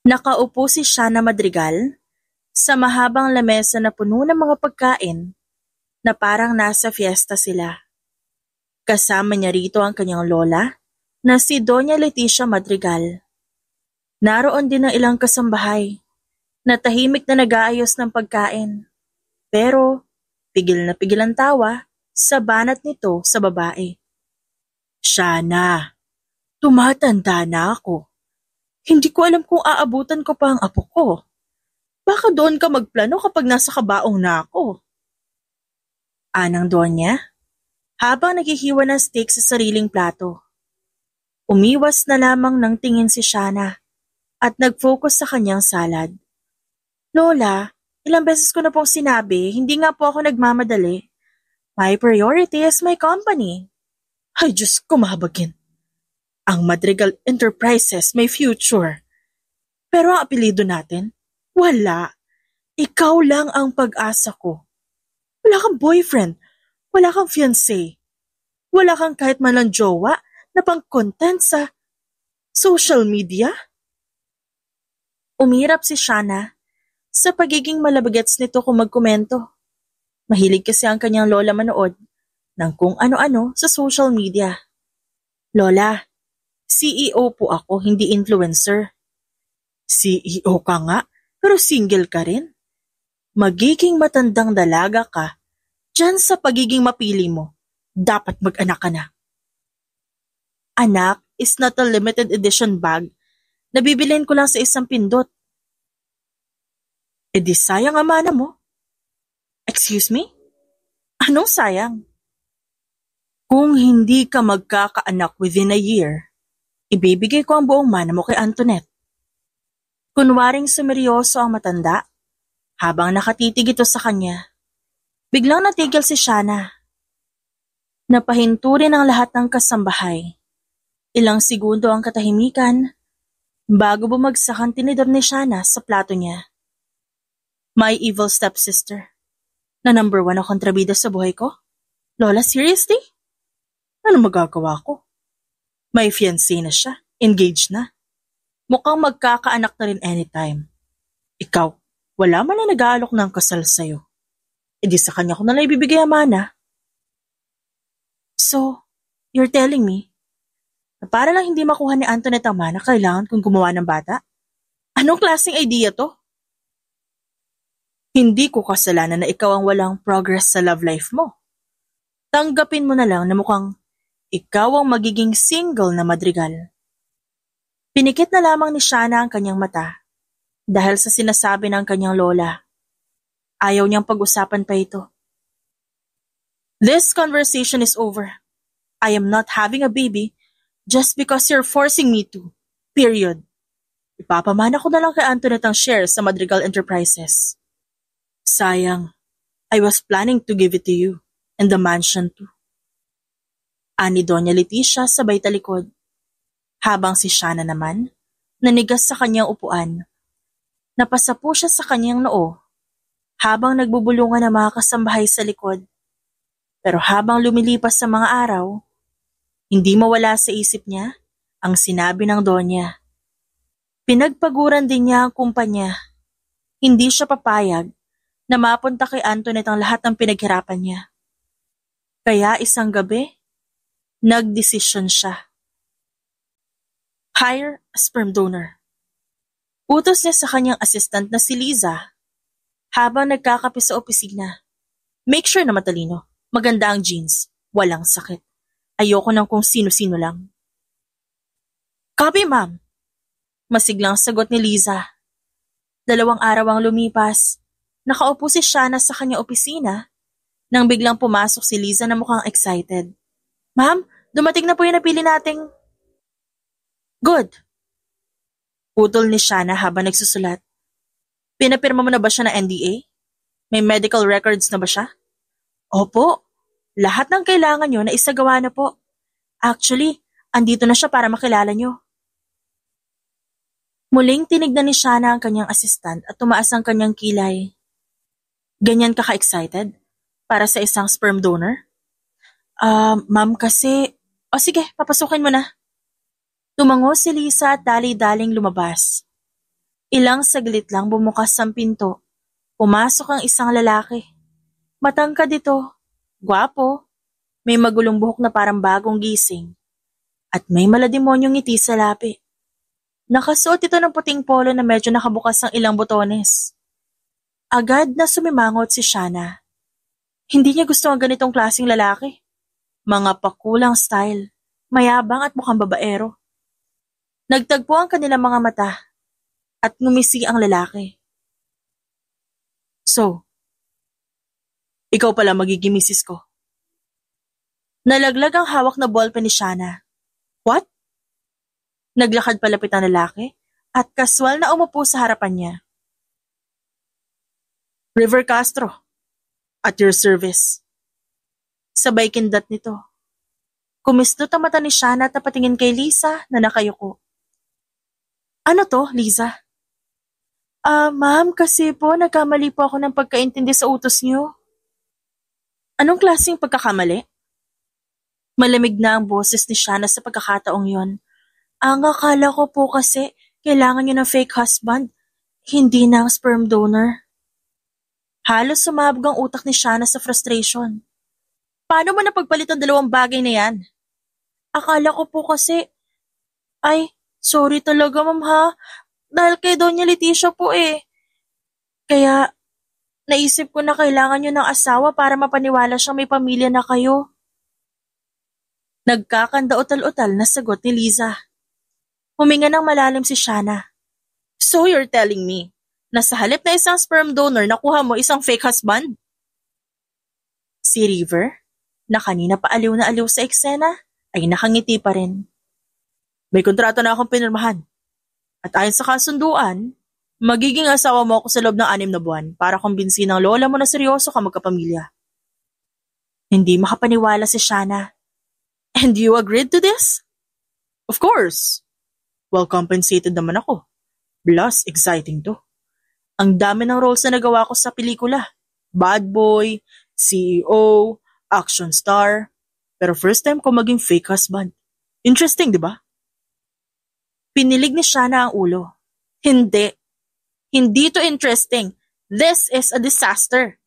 Nakaupo si Shana Madrigal sa mahabang lamesa na puno ng mga pagkain na parang nasa fiesta sila. Kasama niya rito ang kanyang lola na si Doña Leticia Madrigal. Naroon din ang ilang kasambahay na tahimik na nag-aayos ng pagkain. Pero pigil na pigil ang tawa sa banat nito sa babae. Shana, tumatanda na ako. Hindi ko alam kung aabutan ko pa ang apo ko. Baka doon ka magplano kapag nasa kabaong na ako. Anang Donya, habang naghihiwa ng steak sa sariling plato. Umiwas na lamang ng tingin si Shana at nag-focus sa kanyang salad. Lola, ilang beses ko na pong sinabi, hindi nga po ako nagmamadali. My priority is my company. Ay Diyos ko, mahabagin. Ang Madrigal Enterprises may future. Pero ang apelido natin, wala. Ikaw lang ang pag-asa ko. Wala kang boyfriend, wala kang fiancé, wala kang kahit man lang jowa na pang-content sa social media. Umirap si Shana sa pagiging malabagets nito kung magkomento. Mahilig kasi ang kanyang lola manood ng kung ano-ano sa social media. Lola, CEO po ako, hindi influencer. CEO ka nga, pero single ka rin. Magiging matandang dalaga ka, dyan sa pagiging mapili mo, dapat mag-anak ka na. Anak is not a limited edition bag na bibilhin ko lang sa isang pindot. E di sayang ang mana mo. Excuse me? Anong sayang? Kung hindi ka magkakaanak within a year, ibibigay ko ang buong mana mo kay Antoinette. Kunwaring sumeryoso ang matanda, habang nakatitig ito sa kanya. Biglang natigil si Shana. Napahinto rin ang lahat ng kasambahay. Ilang segundo ang katahimikan bago bumagsak ang tinidor ni Shana sa plato niya. My evil stepsister, na number 1 ang kontrabida sa buhay ko? Lola, seriously? Ano magagawa ko? May fiancé na siya, engaged na. Mukhang magkakaanak na rin anytime. Ikaw, wala man na nag-aalok ng kasal sa'yo. E di sa kanya ko nalang ibibigay ang mana. So, you're telling me, na para lang hindi makuha ni Antoinette ang mana, kailangan kong gumawa ng bata? Anong klaseng idea to? Hindi ko kasalanan na ikaw ang walang progress sa love life mo. Tanggapin mo na lang na mukhang ikaw ang magiging single na Madrigal. Pinikit na lamang ni Shana ang kanyang mata dahil sa sinasabi ng kanyang lola. Ayaw niyang pag-usapan pa ito. This conversation is over. I am not having a baby just because you're forcing me to. Period. Ipapamana ko na lang kay Antoinette ang shares sa Madrigal Enterprises. Sayang, I was planning to give it to you and the mansion too. Ani Doña Leticia sabay talikod. Habang si Shana naman, nanigas sa kanyang upuan. Napasapo siya sa kanyang noo habang nagbubulungan ang mga kasambahay sa likod. Pero habang lumilipas sa mga araw, hindi mawala sa isip niya ang sinabi ng Donya. Pinagpaguran din niya ang kumpanya. Hindi siya papayag na mapunta kay Antoinette ang lahat ng pinaghirapan niya. Kaya isang gabi, nagdesisyon siya. Hire a sperm donor. Utos niya sa kanyang assistant na si Liza habang nagkakape sa opisina. Make sure na matalino, maganda ang genes, walang sakit. Ayoko ng kung sino-sino lang. Copy, ma'am. Masiglang sagot ni Liza. 2 araw ang lumipas. Nakaupo si Shana sa kanyang opisina nang biglang pumasok si Liza na mukhang excited. Ma'am, dumating na po yung napili nating... Good. Putol ni Shana habang nagsusulat. Pinapirma mo na ba siya ng NDA? May medical records na ba siya? Opo. Lahat ng kailangan nyo na isagawa na po. Actually, andito na siya para makilala nyo. Muling tinignan ni Shana ang kanyang assistant at tumaas ang kanyang kilay. Ganyan ka ka-excited? Para sa isang sperm donor? Ma'am kasi... O sige, papasukin mo na. Tumango si Lisa at dali-daling lumabas. Ilang saglit lang bumukas ang pinto. Pumasok ang isang lalaki. Matangkad ito, gwapo, may magulong buhok na parang bagong gising, at may malademonyong ngiti sa labi. Nakasuot ito ng puting polo na medyo nakabukas ang ilang botones. Agad na sumimangot si Shana. Hindi niya gusto ang ganitong klaseng lalaki. Mga pakulang style, mayabang at mukhang babaero. Nagtagpo ang kanilang mga mata at ngumisi ang lalaki. So, ikaw pala magiging misis ko. Nalaglag ang hawak na ballpen ni Shana. What? Naglakad palapit ang lalaki at kaswal na umupo sa harapan niya. River Castro, at your service. Sabay kindat nito. Kumistot ang mata ni Shana at napatingin kay Lisa na nakayuko. Ano to, Lisa? Ma'am, kasi po nagkamali po ako ng pagkaintindi sa utos niyo. Anong klaseng pagkakamali? Malamig na ang boses ni Shana sa pagkakataong yon. Ang akala ko po kasi kailangan niyo ng fake husband, hindi ng sperm donor. Halos sumabog ang utak ni Shana sa frustration. Paano mo napagpalit ang dalawang bagay na yan? Akala ko po kasi... Ay, sorry talaga ma'am ha. Dahil kay Doña Leticia po eh. Kaya naisip ko na kailangan niyo ng asawa para mapaniwala siyang may pamilya na kayo. Nagkakanda-utal-utal na sagot ni Liza. Huminga ng malalim si Shana. So you're telling me na sa halip na isang sperm donor nakuha mo isang fake husband? Si River, na kanina pa aliw na aliw sa eksena, ay nakangiti pa rin. May kontrata na akong pinirmahan. At ayon sa kasunduan, magiging asawa mo ako sa loob ng 6 na buwan para kumbinsin ng lola mo na seryoso ka magkapamilya. Hindi makapaniwala si Shana. And you agreed to this? Of course. Well compensated naman ako. Plus, exciting to. Ang dami ng roles na nagawa ko sa pelikula. Bad boy, CEO, action star. Pero first time ko maging fake husband. Interesting, di ba? Pinilig ni Shana ang ulo. Hindi. Hindi to interesting. This is a disaster.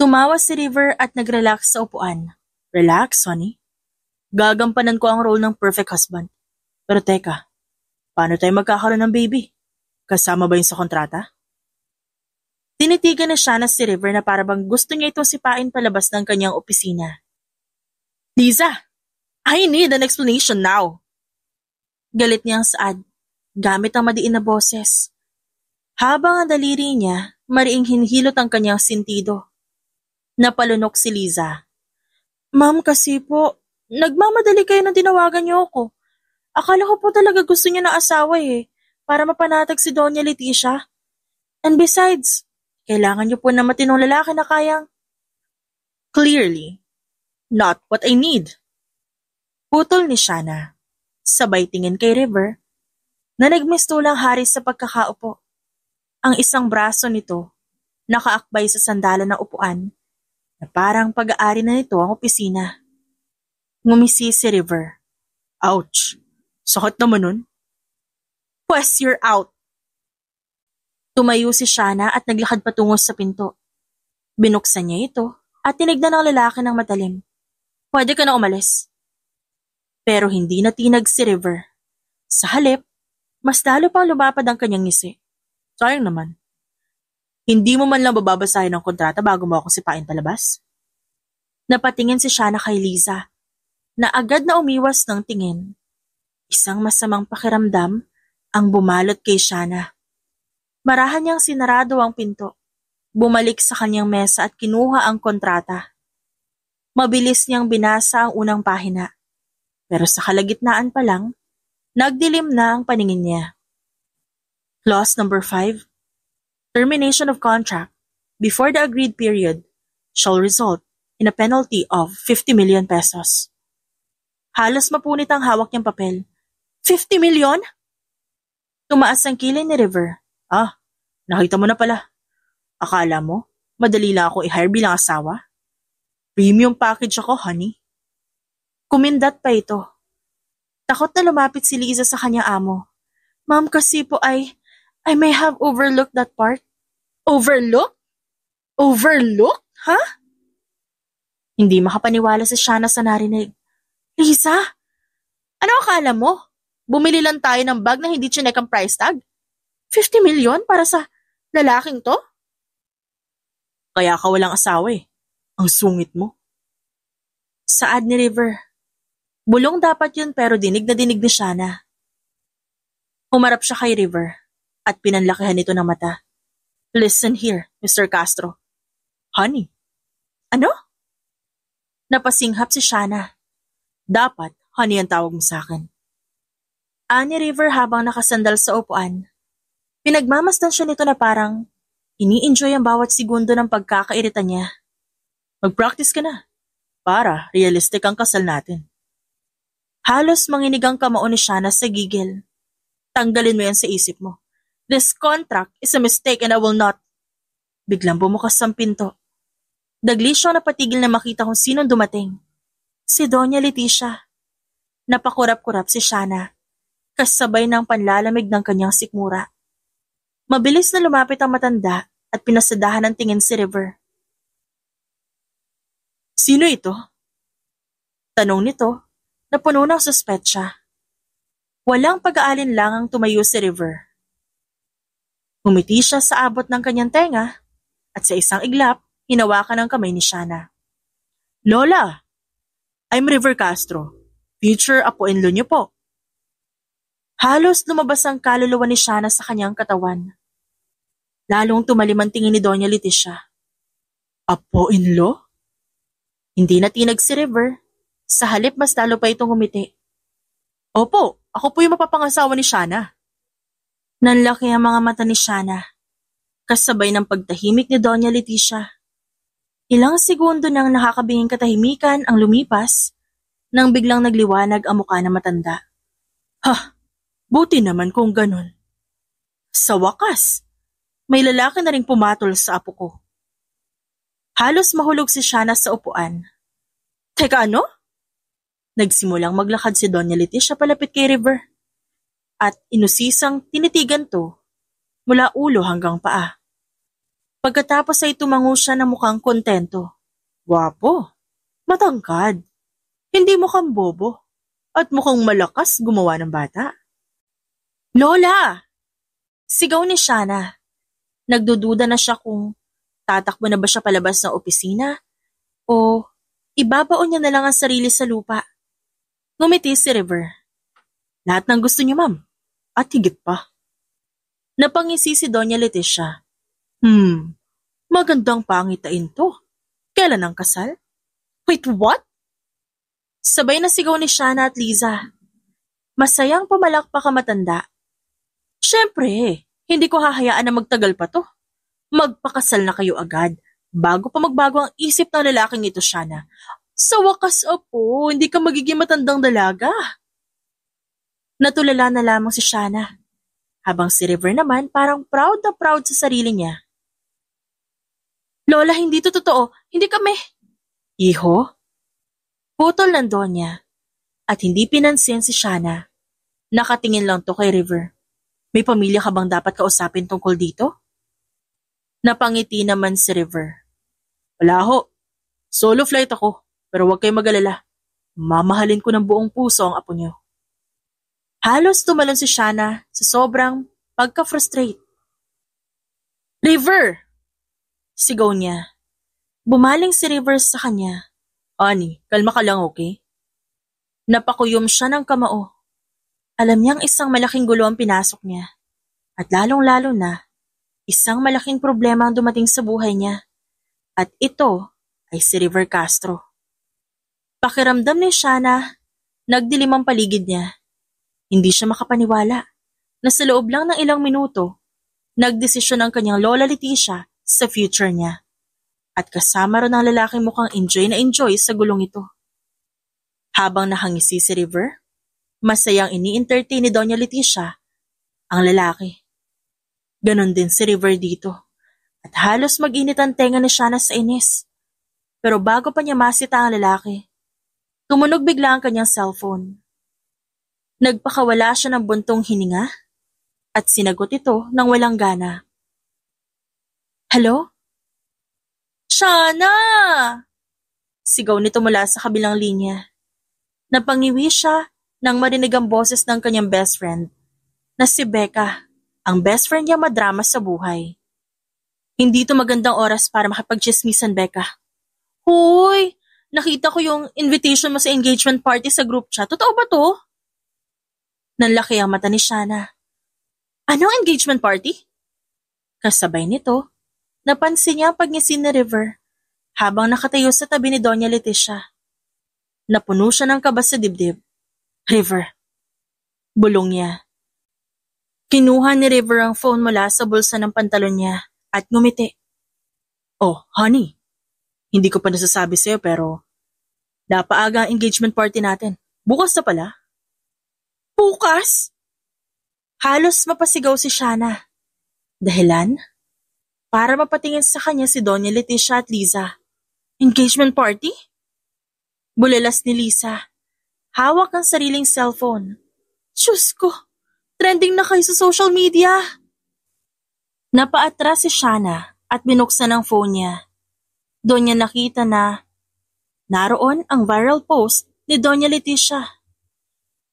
Tumawa si River at nag-relax sa upuan. Relax, honey. Gagampanan ko ang role ng perfect husband. Pero teka, paano tayo magkakaroon ng baby? Kasama ba yun sa kontrata? Tinitigan na Shana si River na parabang gusto niya itong sipain palabas ng kanyang opisina. Liza, I need an explanation now. Galit niyang saad, gamit ang madiin na boses. Habang ang daliri niya, mariing hinhilot ang kanyang sintido. Napalunok si Liza. Ma'am, kasi po, nagmamadali kayo nang tinawagan niyo ako. Akala ko po talaga gusto niya ng asawa eh, para mapanatag si Doña Leticia. And besides, kailangan niyo po na matinong lalaki na kayang... Clearly, not what I need. Putol ni Shana, sabay tingin kay River, na nagmistulang haris sa pagkakaupo. Ang isang braso nito, nakaakbay sa sandalan ng upuan, na parang pag-aari na nito ang opisina. Ngumisi si River. Ouch! Sakit naman nun. Pwes, you're out! Tumayo si Shana at naglakad patungo sa pinto. Binuksan niya ito at tinignan ng lalaki ng matalim. Pwede ka na umalis. Pero hindi natinag si River. Sa halip, mas lalo pang lumapad ang kanyang ngisi. Sayang naman. Hindi mo man lang bababasahin ang kontrata bago mo ako sipain palabas? Napatingin si Shana kay Liza, na agad na umiwas ng tingin. Isang masamang pakiramdam ang bumalot kay Shana. Marahan niyang sinarado ang pinto. Bumalik sa kanyang mesa at kinuha ang kontrata. Mabilis niyang binasa ang unang pahina. Pero sa kalagitnaan pa lang, nagdilim na ang paningin niya. Clause number 5. Termination of contract before the agreed period shall result in a penalty of 50 million pesos. Halos mapunit ang hawak niyang papel. 50 million? Tumaas ang kilay ni River. Nakita mo na pala. Akala mo, madali lang ako i-hire bilang asawa? Premium package ako, honey. Kumindat pa ito. Takot na lumapit si Liza sa kanyang amo. Ma'am, kasi po I may have overlooked that part. Overlook? Overlook? Ha? Hindi makapaniwala si Shana sa narinig. Lisa, ano akala mo? Bumili lang tayo ng bag na hindi chinek ang price tag? 50 million para sa lalaking to? Kaya ka walang asawa eh. Ang sungit mo. Saad ni River. Bulong dapat yun pero dinig na dinig ni Shana. Humarap siya kay River at pinanlakihan nito ng mata. Listen here, Mr. Castro. Honey. Ano? Napasinghap si Shana. Dapat, honey ang tawag mo sa akin. Ani River habang nakasandal sa upuan. Pinagmamasdan siya nito na parang ini-enjoy ang bawat segundo ng pagkakairita niya. Mag-practice ka na para realistic ang kasal natin. Halos manginig ang kamao ni Shana sa gigil. Tanggalin mo yan sa isip mo. This contract is a mistake and I will not. Biglang bumukas ang pinto. Dagli siyang napatigil na makita kung sinong dumating. Si Doña Leticia. Napakurap-kurap si Shana. Kasabay ng panlalamig ng kanyang sikmura. Mabilis na lumapit ang matanda at pinasadahan ng tingin si River. Sino ito? Tanong nito na puno ng suspetsya. Walang pag-aalinlangang tumayo si River. Humiti siya sa abot ng kanyang tenga at sa isang iglap, hinawakan ang kamay ni Shana. Lola, I'm River Castro, future apo-in-law niyo po. Halos lumabas ang kaluluwa ni Shana sa kanyang katawan. Lalong tumalim ang tingin ni Doña Leticia. Apo-in-law? Hindi natinag si River. Sa halip mas lalo pa itong umiti. Opo, ako po yung mapapangasawa ni Shana. Nanlaki ang mga mata ni Shana. Kasabay ng pagtahimik ni Doña Leticia. Ilang segundo nang nakakabinging katahimikan ang lumipas nang biglang nagliwanag ang mukha ng matanda. Buti naman kung ganun. Sa wakas, may lalaki na ring pumatol sa apo ko. Halos mahulog si Shana sa upuan. Teka ano? Nagsimulang maglakad si Doña Leticia palapit kay River. At inusisang tinitigan to mula ulo hanggang paa. Pagkatapos ay tumango siya na mukhang kontento. Gwapo, matangkad, hindi mukhang bobo, at mukhang malakas gumawa ng bata. Lola! Sigaw ni Shana. Nagdududa na siya kung tatakbo na ba siya palabas ng opisina o ibabaon niya na lang ang sarili sa lupa. Ngumiti si River. Lahat ng gusto niyo, ma'am. At higit pa. Napangisi si Doña Leticia. Magandang pangitain to. Kailan ang kasal? Wait, what? Sabay na sigaw ni Shana at Liza. Masayang pumalakpak ang matanda. Siyempre, hindi ko hahayaan na magtagal pa to. Magpakasal na kayo agad, bago pa magbago ang isip ng lalaking ito, Shana. Sa wakas, apo, hindi ka magiging matandang dalaga. Natulala na lamang si Shana, habang si River naman parang proud na proud sa sarili niya. Lola, hindi to totoo. Hindi kami. Iho? Putol ng Donya, at hindi pinansin si Shana. Nakatingin lang to kay River. May pamilya ka bang dapat kausapin tungkol dito? Napangiti naman si River. Wala ho. Solo flight ako, pero huwag kayo mag-alala. Mamahalin ko ng buong puso ang apo niyo. Halos tumalon si Shana sa sobrang pagka-frustrate. River! Sigaw niya. Bumaling si River sa kanya. Honey, kalma ka lang, okay? Napakuyom siya ng kamao. Alam niyang isang malaking gulo ang pinasok niya. At lalong-lalo na, isang malaking problema ang dumating sa buhay niya. At ito ay si River Castro. Pakiramdam ni Shana, nagdilim ang paligid niya. Hindi siya makapaniwala na sa loob lang ng ilang minuto, nagdesisyon ang kanyang Lola Leticia sa future niya. At kasama rin ang lalaking mukhang enjoy na enjoy sa gulong ito. Habang nakangisi si River, masayang ini-entertain ni Doña Leticia ang lalaki. Ganon din si River dito. At halos mag-init ang tenga ni Shana sa inis. Pero bago pa niya masita ang lalaki, tumunog bigla ang kanyang cellphone. Nagpakawala siya ng buntong hininga at sinagot ito ng walang gana. Hello? Shana! Sigaw nito mula sa kabilang linya. Napangiwi siya nang marinig ang boses ng kanyang best friend, na si Becca, ang best friend niya madrama sa buhay. Hindi ito magandang oras para makapagchismisan, Becca. Hoy! Nakita ko yung invitation mo sa engagement party sa group chat. Totoo ba to? Nanlaki ang mata ni Shana. Anong engagement party? Kasabay nito, napansin niya ang pagngisi ni River habang nakatayo sa tabi ni Doña Leticia. Napuno siya ng kaba sa dibdib. River. Bulong niya. Kinuha ni River ang phone mula sa bulsa ng pantalon niya at ngumiti. Oh, honey. Hindi ko pa nasasabi sa'yo pero napaaga ang engagement party natin. Bukas na pala. Bukas? Halos mapasigaw si Shana. Dahilan? Para mapatingin sa kanya si Doña Leticia at Liza. Engagement party? Bulalas ni Liza. Hawak ang sariling cellphone. Diyos ko, trending na kayo sa social media. Napaatras si Shana at binuksan ang phone niya. Doon niya nakita na naroon ang viral post ni Doña Leticia.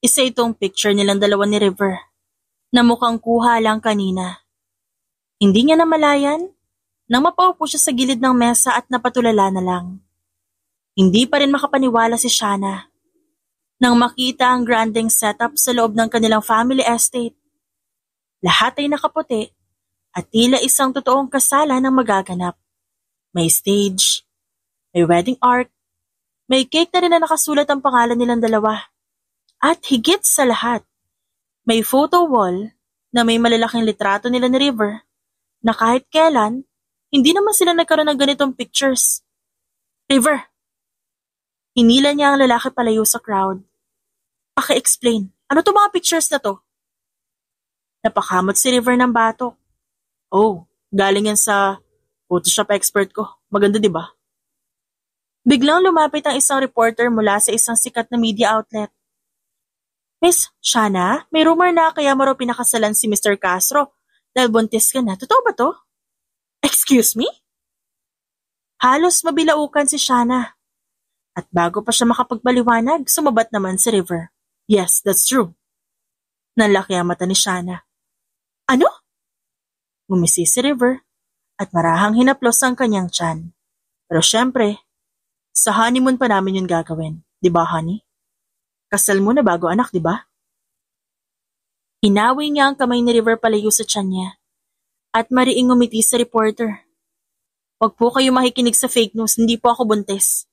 Isa itong picture nilang dalawa ni River na mukhang kuha lang kanina. Hindi niya namalayan nang mapaupo siya sa gilid ng mesa at napatulala na lang. Hindi pa rin makapaniwala si Shana nang makita ang granding setup sa loob ng kanilang family estate. Lahat ay nakaputi at tila isang totoong kasalan ang magaganap. May stage, may wedding art, may cake na rin na nakasulat ang pangalan nilang dalawa. At higit sa lahat, may photo wall na may malalaking litrato nila ni River na kahit kailan, hindi naman sila nagkaroon ng ganitong pictures. River! Hinila niya ang lalaki palayo sa crowd. Paki-explain, ano to mga pictures na to? Napakamot si River ng batok. Oh, galing yan sa Photoshop expert ko. Maganda, di ba? Biglang lumapit ang isang reporter mula sa isang sikat na media outlet. Miss Shana, may rumor na kaya mo raw pinakasalan si Mr. Castro dahil buntis ka na. Totoo ba to? Excuse me? Halos mabilaukan si Shana. At bago pa siya makapagbaliwanag, sumabat naman si River. Yes, that's true. Nanlaki ang mata ni Shana. Ano? Ngumisi si River at marahang hinaplos ang kanyang tiyan. Pero syempre, sa honeymoon pa namin yun gagawin. Di ba, honey? Kasal mo na bago anak, di ba? Hinawi niya ang kamay ni River palayo sa tiyan niya at mariing ngumiti sa reporter. Huwag po kayo makikinig sa fake news, hindi po ako buntis.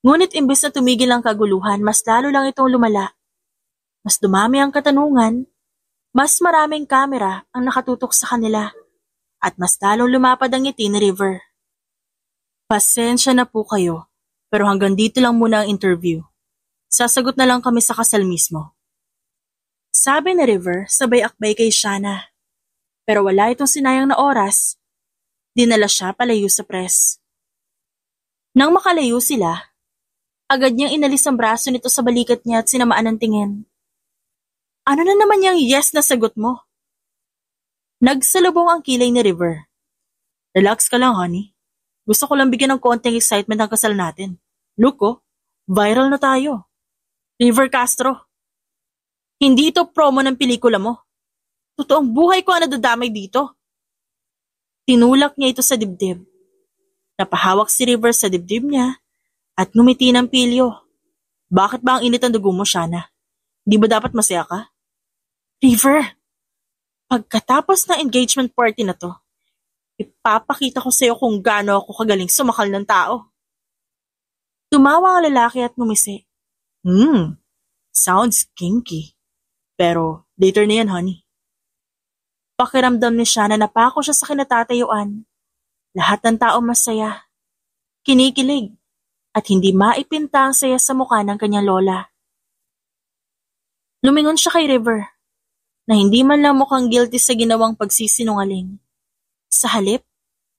Ngunit imbes na tumigil ang kaguluhan, mas lalo lang itong lumala. Mas dumami ang katanungan, mas maraming kamera ang nakatutok sa kanila, at mas lalong lumapad ang ngiti ni River. Pasensya na po kayo, pero hanggang dito lang muna ang interview. Sasagot na lang kami sa kasal mismo. Sabi ni River sabay akbay kay Shana. Pero wala itong sinayang na oras. Dinala siya palayo sa press. Nang makalayo sila, agad niyang inalis ang braso nito sa balikat niya at sinamaan ng tingin. Ano na naman yung yes na sagot mo? Nagsalubong ang kilay ni River. Relax ka lang, honey. Gusto ko lang bigyan ng konting excitement ang kasal natin. Look, oh, viral na tayo. River Castro. Hindi ito promo ng pelikula mo. Totoong buhay ko ang nadadamay dito. Tinulak niya ito sa dibdib. Napahawak si River sa dibdib niya at ngumiti ng pilyo. Bakit ba ang init ang dugo mo, Shana? Di ba dapat masaya ka? River, pagkatapos ng engagement party na to, ipapakita ko sa'yo kung gaano ako kagaling sumakal ng tao. Tumawa ang lalaki at ngumisi. Sounds kinky. Pero later na yan, honey. Pakiramdam ni Shana na napako siya sa kinatatayuan. Lahat ng tao masaya, kinikilig, at hindi maipinta ang saya sa mukha ng kanyang lola. Lumingon siya kay River, na hindi man lang mukhang guilty sa ginawang pagsisinungaling. Sa halip,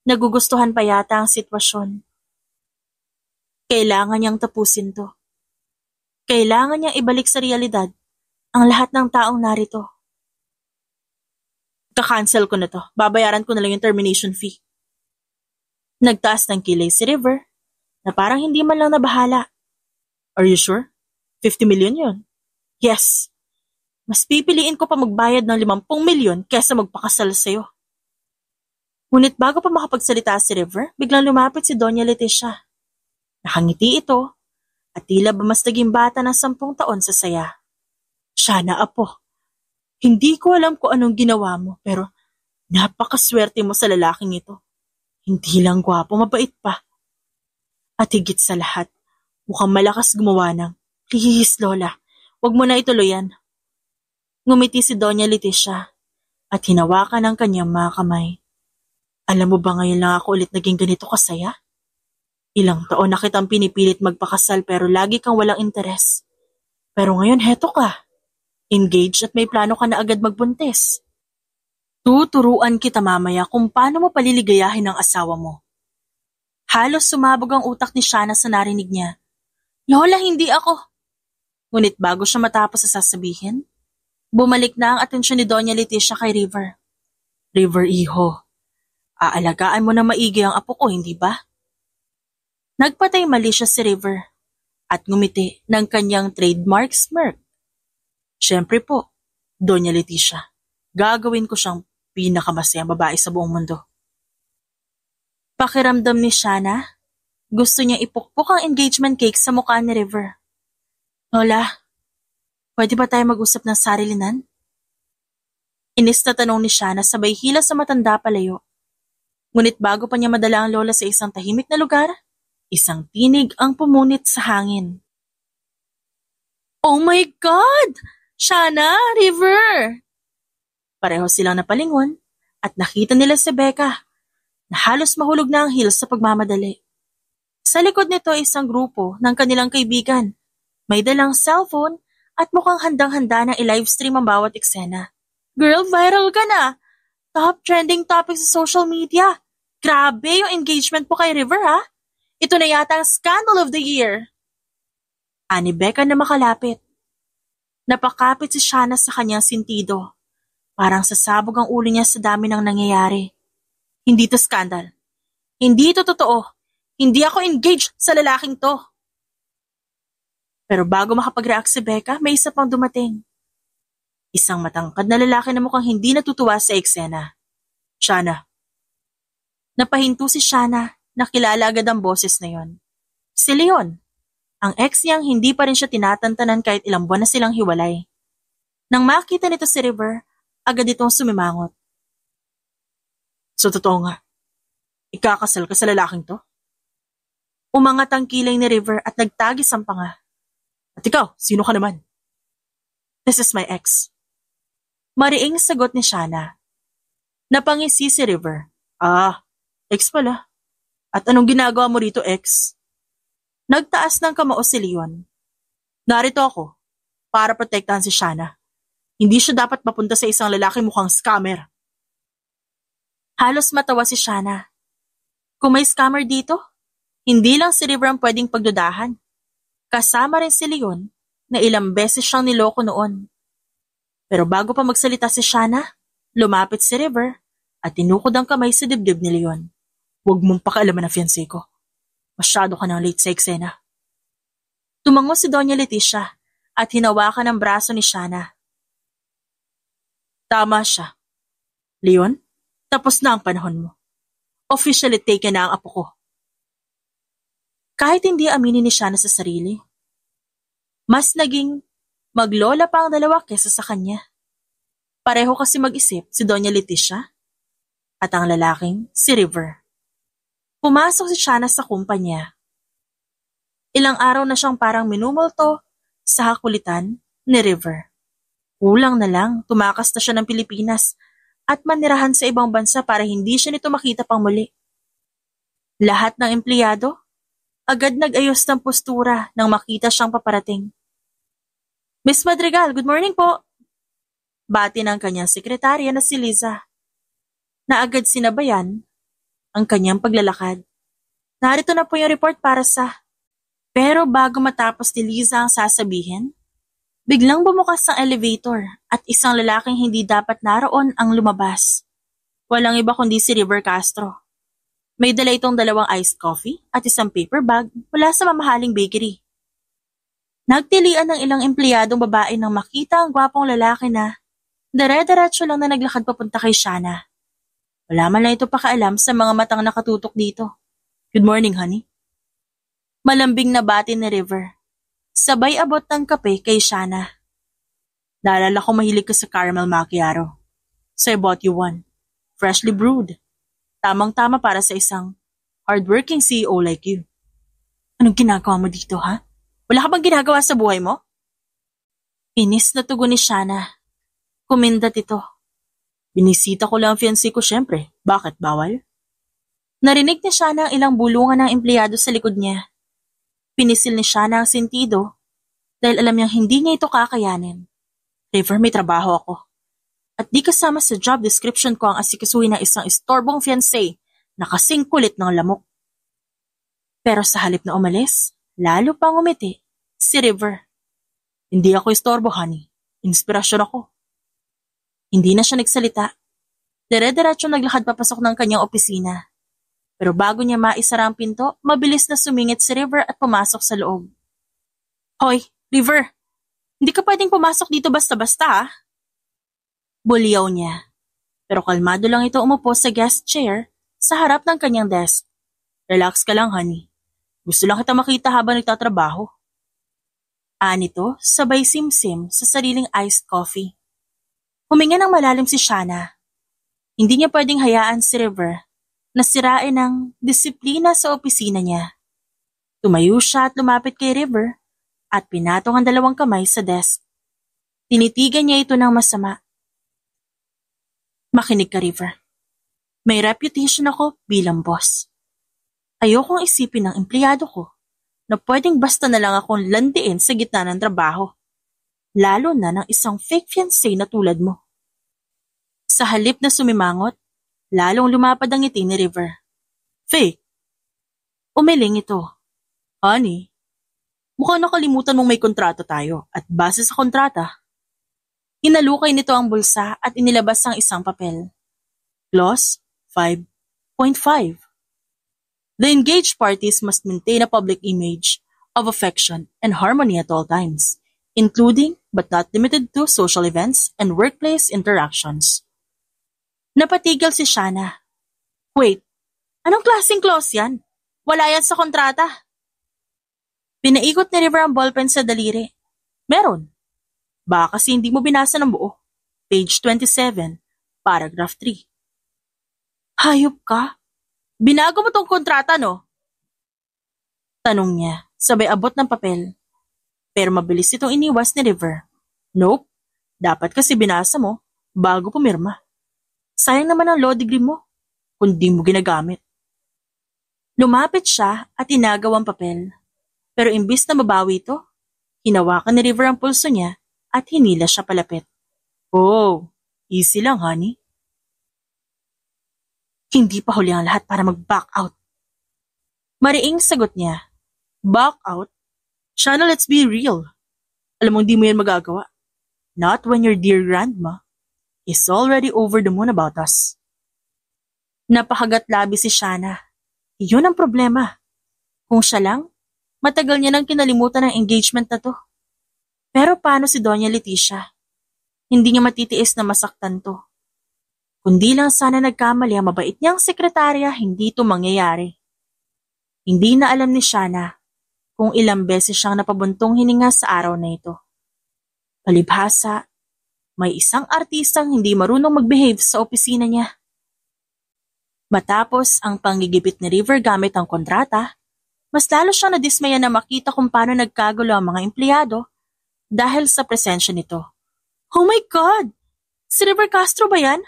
nagugustuhan pa yata ang sitwasyon. Kailangan niyang tapusin to. Kailangan niyang ibalik sa realidad ang lahat ng taong narito. Kakancel ko na to. Babayaran ko na lang yung termination fee. Nagtaas ng kilay si River na parang hindi man lang nabahala. Are you sure? 50 million yun. Yes. Mas pipiliin ko pa magbayad ng 50 milyon kesa magpakasal sa'yo. Ngunit bago pa makapagsalita si River, biglang lumapit si Doña Leticia. Nakangiti ito at tila ba mas naging bata ng 10 taon sa saya. Shana, apo. Hindi ko alam kung anong ginawa mo pero napakaswerte mo sa lalaking ito. Hindi lang gwapo, mabait pa. At higit sa lahat, mukhang malakas gumawa ng, please Lola, wag mo na ituloy yan. Ngumiti si Doña Leticia at hinawakan ang kanyang mga kamay. Alam mo ba ngayon lang ako ulit naging ganito kasaya? Ilang taon na kitang pinipilit magpakasal pero lagi kang walang interes. Pero ngayon heto ka. Engaged at may plano ka na agad magbuntis. Tuturuan kita mamaya kung paano mo paliligayahin ang asawa mo. Halos sumabog ang utak ni Shana sa narinig niya. Lola, hindi ako. Ngunit bago siya matapos sa sasabihin, bumalik na ang atensyon ni Doña Leticia kay River. River, iho. Aalagaan mo na maigi ang apo ko, hindi ba? Nagpatay mali siya si River at ngumiti ng kanyang trademark smirk. Siyempre po, Doña Leticia, gagawin ko siyang pinakamasayang babae sa buong mundo. Pakiramdam ni Shana, gusto niya ipukpok ang engagement cake sa mukha ni River. Lola, pwede ba tayo mag-usap ng sarilinan? Inis na tanong ni Shana sabay hila sa matanda palayo. Ngunit bago pa niya madala ang lola sa isang tahimik na lugar, isang tinig ang pumunit sa hangin. Oh my God! Shana, River! Pareho silang napalingon at nakita nila si Becca na halos mahulog na ang heels sa pagmamadali. Sa likod nito ay isang grupo ng kanilang kaibigan. May dalang cellphone at mukhang handang-handa na i-livestream ang bawat eksena. Girl, viral ka na! Top trending topic sa social media. Grabe yung engagement mo kay River, ha? Ito na yata ang scandal of the year. Ani Becca na makalapit. Napakapit si Shana sa kanyang sintido. Parang sasabog ang ulo niya sa dami ng nangyayari. Hindi to scandal. Hindi ito totoo. Hindi ako engaged sa lalaking to. Pero bago makapag-react si Becca, may isa pang dumating. Isang matangkad na lalaki na mukhang hindi natutuwa sa eksena. Shana. Napahinto si Shana na kilala agad ang boses na yon. Si Leon, ang ex niyang hindi pa rin siya tinatantanan kahit ilang buwan na silang hiwalay. Nang makita nito si River, agad itong sumimangot. So totoo nga, ikakasal ka sa lalaking to? Umangat ang kilay ni River at nagtagis ang panga. At ikaw, sino ka naman? This is my ex. Mariing sagot ni Shana. Napangisi si River. Ex pala. At anong ginagawa mo rito, ex? Nagtaas ng kamao si Leon. Narito ako, para protektahan si Shana. Hindi siya dapat mapunta sa isang lalaki mukhang scammer. Halos matawa si Shana. Kung may scammer dito, hindi lang si River ang pwedeng pagdudahan. Kasama rin si Leon na ilang beses siyang niloko noon. Pero bago pa magsalita si Shana, lumapit si River at tinukod ang kamay sa dibdib ni Leon. Huwag mong pakialaman na fiancé ko. Masyado ka nang late sa eksena. Tumango si Doña Leticia at hinawakan ang braso ni Shana. Tama siya. Leon, tapos na ang panahon mo. Officially taken na ang apo ko. Kahit hindi aminin ni Shana sa sarili, mas naging maglola pa ang dalawa kesa sa kanya. Pareho kasi mag-isip si Doña Leticia at ang lalaking si River. Pumasok si Shana sa kumpanya. Ilang araw na siyang parang minumulto sa hakulitan ni River. Kulang na lang, tumakas na siya ng Pilipinas at manirahan sa ibang bansa para hindi siya nito makita pang muli. Lahat ng empleyado, agad nag-ayos ng postura nang makita siyang paparating. Miss Madrigal, good morning po. Bati ng kanyang sekretarya na si Liza, na agad sinabayan ang kanyang paglalakad. Narito na po yung report para sa... Pero bago matapos ni Liza ang sasabihin, Biglang bumukas ang elevator at isang lalaking hindi dapat naroon ang lumabas. Walang iba kundi si River Castro. May dala itong 2 iced coffee at isang paper bag mula sa mamahaling bakery. Nagtilian ng ilang empleyadong babae nang makita ang gwapong lalaki na dire-diretso lang na naglakad papunta kay Shana. Wala man lang ito pakaalam sa mga matang nakatutok dito. Good morning, honey. Malambing na bati ni River. Sabay abot ng kape kay Shana. Naalala ko mahilig ka sa caramel macchiato. So I bought you one. Freshly brewed. Tamang-tama para sa isang hardworking CEO like you. Anong ginagawa mo dito, ha? Wala ka bang ginagawa sa buhay mo? Inis na tugon ni Shana. Kumindat ito. Binisita ko lang ang fiancé ko syempre. Bakit bawal? Narinig ni Shana ang ilang bulungan ng empleyado sa likod niya. Pinisil ni Shana ang sentido dahil alam niyang hindi niya ito kakayanin. River, may trabaho ako. At di kasama sa job description ko ang asikasuhin ng isang istorbong fiancé na kasing kulit ng lamok. Pero sa halip na umalis, lalo pang umiti si River. Hindi ako istorbo, honey. Inspirasyon ako. Hindi na siya nagsalita. Dire-diretso naglakad papasok ng kanyang opisina. Pero bago niya maisara ang pinto, mabilis na sumingit si River at pumasok sa loob. Hoy, River! Hindi ka pwedeng pumasok dito basta-basta, ha? Buliyaw niya. Pero kalmado lang ito umupo sa guest chair sa harap ng kanyang desk. Relax ka lang, honey. Gusto lang kita makita habang nagtatrabaho. Anito, sabay simsim sa sariling iced coffee. Huminga ng malalim si Shana. Hindi niya pwedeng hayaan si River na sirain ang disiplina sa opisina niya. Tumayo siya at lumapit kay River at pinatong ang 2 kamay sa desk. Tinitigan niya ito ng masama. Makinig ka, River. May reputation ako bilang boss. Ayokong isipin ng empleyado ko na pwedeng basta na lang akong landiin sa gitna ng trabaho. Lalo na ng isang fake fiancé na tulad mo. Sa halip na sumimangot, lalong lumapad ang ngiti ni River. Fake? Umiling ito. Honey, mukhang nakalimutan mong may kontrata tayo at base sa kontrata, inalukay nito ang bulsa at inilabas ang isang papel. Clause 5.5. The engaged parties must maintain a public image of affection and harmony at all times, including but not limited to social events and workplace interactions. Napatigil si Shana. Wait, anong klaseng clause yan? Wala yan sa kontrata. Pinaikot ni River ang ballpen sa daliri. Meron. Baka kasi hindi mo binasa ng buo. Page 27, paragraph 3. Hayop ka? Binago mo tong kontrata, no? Tanong niya, sabay abot ng papel. Pero mabilis itong iniwas ni River. Nope, dapat kasi binasa mo bago pumirma. Sayang naman ang law degree mo kung di mo ginagamit. Lumapit siya at inagaw ang papel. Pero imbis na mabawi ito, hinawakan ni River ang pulso niya at hinila siya palapit. Oh, easy lang, honey. Hindi pa huli ang lahat para mag-back out. Mariing sagot niya. Back out? Shana, let's be real. Alam mo hindi mo yan magagawa. Not when your dear grandma is already over the moon about us. Napakagat labi si Shana. Iyon ang problema. Kung siya lang, matagal niya nang kinalimutan ang engagement na to. Pero paano si Doña Leticia? Hindi niya matitiis na masaktan to. Kundi lang sana nagkamali ang mabait niyang sekretarya, hindi ito mangyayari. Hindi na alam ni Shana kung ilang beses siyang napabuntong hininga sa araw na ito. Palibhasa, may isang artistang hindi marunong mag-behave sa opisina niya. Matapos ang panggigipit ni River gamit ang kontrata, mas lalo siyang nadismaya na makita kung paano nagkagulo ang mga empleyado dahil sa presensya nito. Oh my God! Si River Castro ba yan?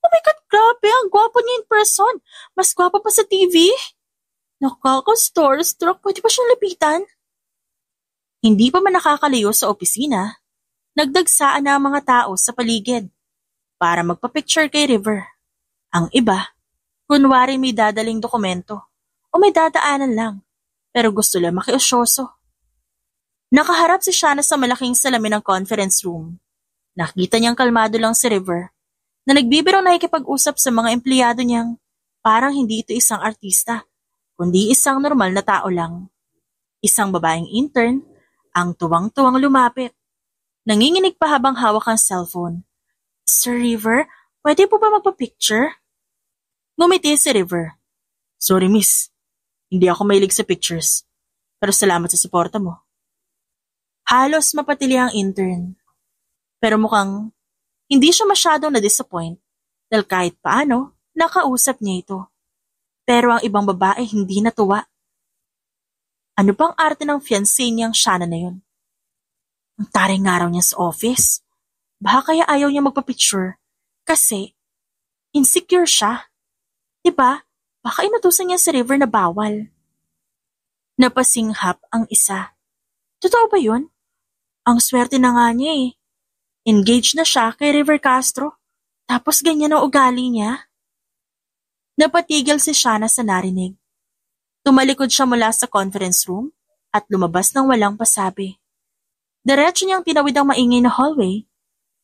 Oh my God, grabe! Ang gwapo niya in person! Mas gwapo pa sa TV! Nakaka-starstruck, pwede ba siyang lapitan? Hindi pa man nakakalayo sa opisina, nagdagsaan na ang mga tao sa paligid para magpa-picture kay River. Ang iba, kunwari may dadaling dokumento o may dadaanan lang, pero gusto lang makiusyoso. Nakaharap si Shanna sa malaking salamin ng conference room. Nakita niyang kalmado lang si River, na nagbibirong nakikipag-usap sa mga empleyado niyang parang hindi ito isang artista, kundi isang normal na tao lang. Isang babaeng intern, ang tuwang-tuwang lumapit. Nanginginig pa habang hawak ang cellphone. Sir River, pwede po ba magpa-picture? Ngumiti si River. Sorry miss, hindi ako mahilig sa pictures, pero salamat sa suporta mo. Halos mapatili ang intern. Pero mukhang hindi siya masyadong na-disappoint dahil kahit paano nakausap niya ito. Pero ang ibang babae hindi natuwa. Ano bang arte ng fiancé niyang Shanna na yun? Ang taring araw niya sa office. Baka kaya ayaw niya magpa-picture kasi insecure siya. Diba? Baka inutusan niya si River na bawal. Napasinghap ang isa. Totoo ba yun? Ang swerte na nga niya eh. Engaged na siya kay River Castro. Tapos ganyan ang ugali niya. Napatigil si Shanna sa narinig. Tumalikod siya mula sa conference room at lumabas ng walang pasabi. Diretso niyang tinawid ang maingay na hallway.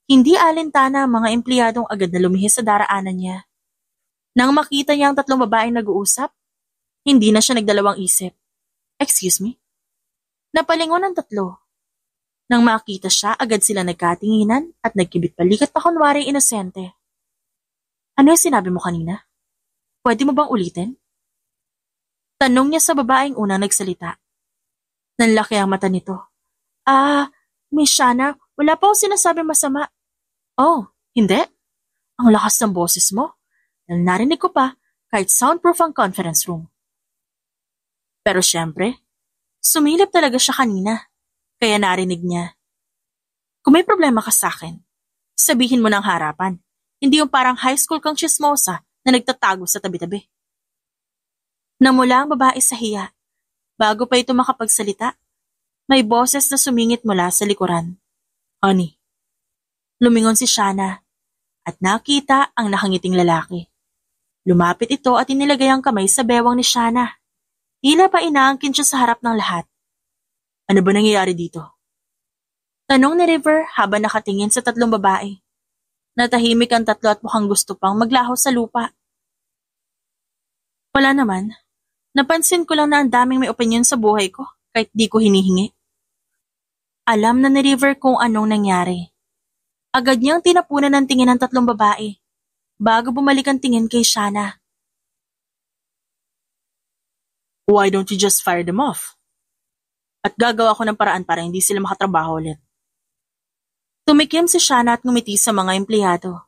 Hindi alintana ang mga empleyadong agad na lumihis sa daraanan niya. Nang makita niya ang tatlong babaeng nag-uusap, hindi na siya nagdalawang isip. Excuse me? Napalingon ang tatlo. Nang makita siya, agad sila nagkatinginan at nagkibit-balikat pa kunwari inosente. Ano yung sinabi mo kanina? Pwede mo bang ulitin? Tanong niya sa babaeng unang nagsalita. Nanlaki ang mata nito. Miss Shanna, wala pa akong sinasabi masama. Oh, hindi? Ang lakas ng boses mo. Narinig ko pa kahit soundproof ang conference room. Pero syempre, sumilip talaga siya kanina. Kaya narinig niya. Kung may problema ka sa akin, sabihin mo ng harapan. Hindi yung parang high school kang chismosa na nagtatago sa tabi-tabi. Namula ang babae sa hiya. Bago pa ito makapagsalita, may boses na sumingit mula sa likuran. Honey. Lumingon si Shanna at nakita ang nakangiting lalaki. Lumapit ito at inilagay ang kamay sa bewang ni Shanna. Tila pa inaangkin siya sa harap ng lahat. Ano ba nangyayari dito? Tanong ni River habang nakatingin sa tatlong babae. Natahimik ang tatlo at mukhang gusto pang maglaho sa lupa. Wala naman. Napansin ko lang na ang daming may opinyon sa buhay ko kahit di ko hinihingi. Alam na ni River kung anong nangyari. Agad niyang tinapunan ng tingin ng tatlong babae bago bumalik ang tingin kay Shanna. Why don't you just fire them off? At gagawa ko ng paraan para hindi sila makatrabaho ulit. Tumikim si Shanna at ngumiti sa mga empleyado.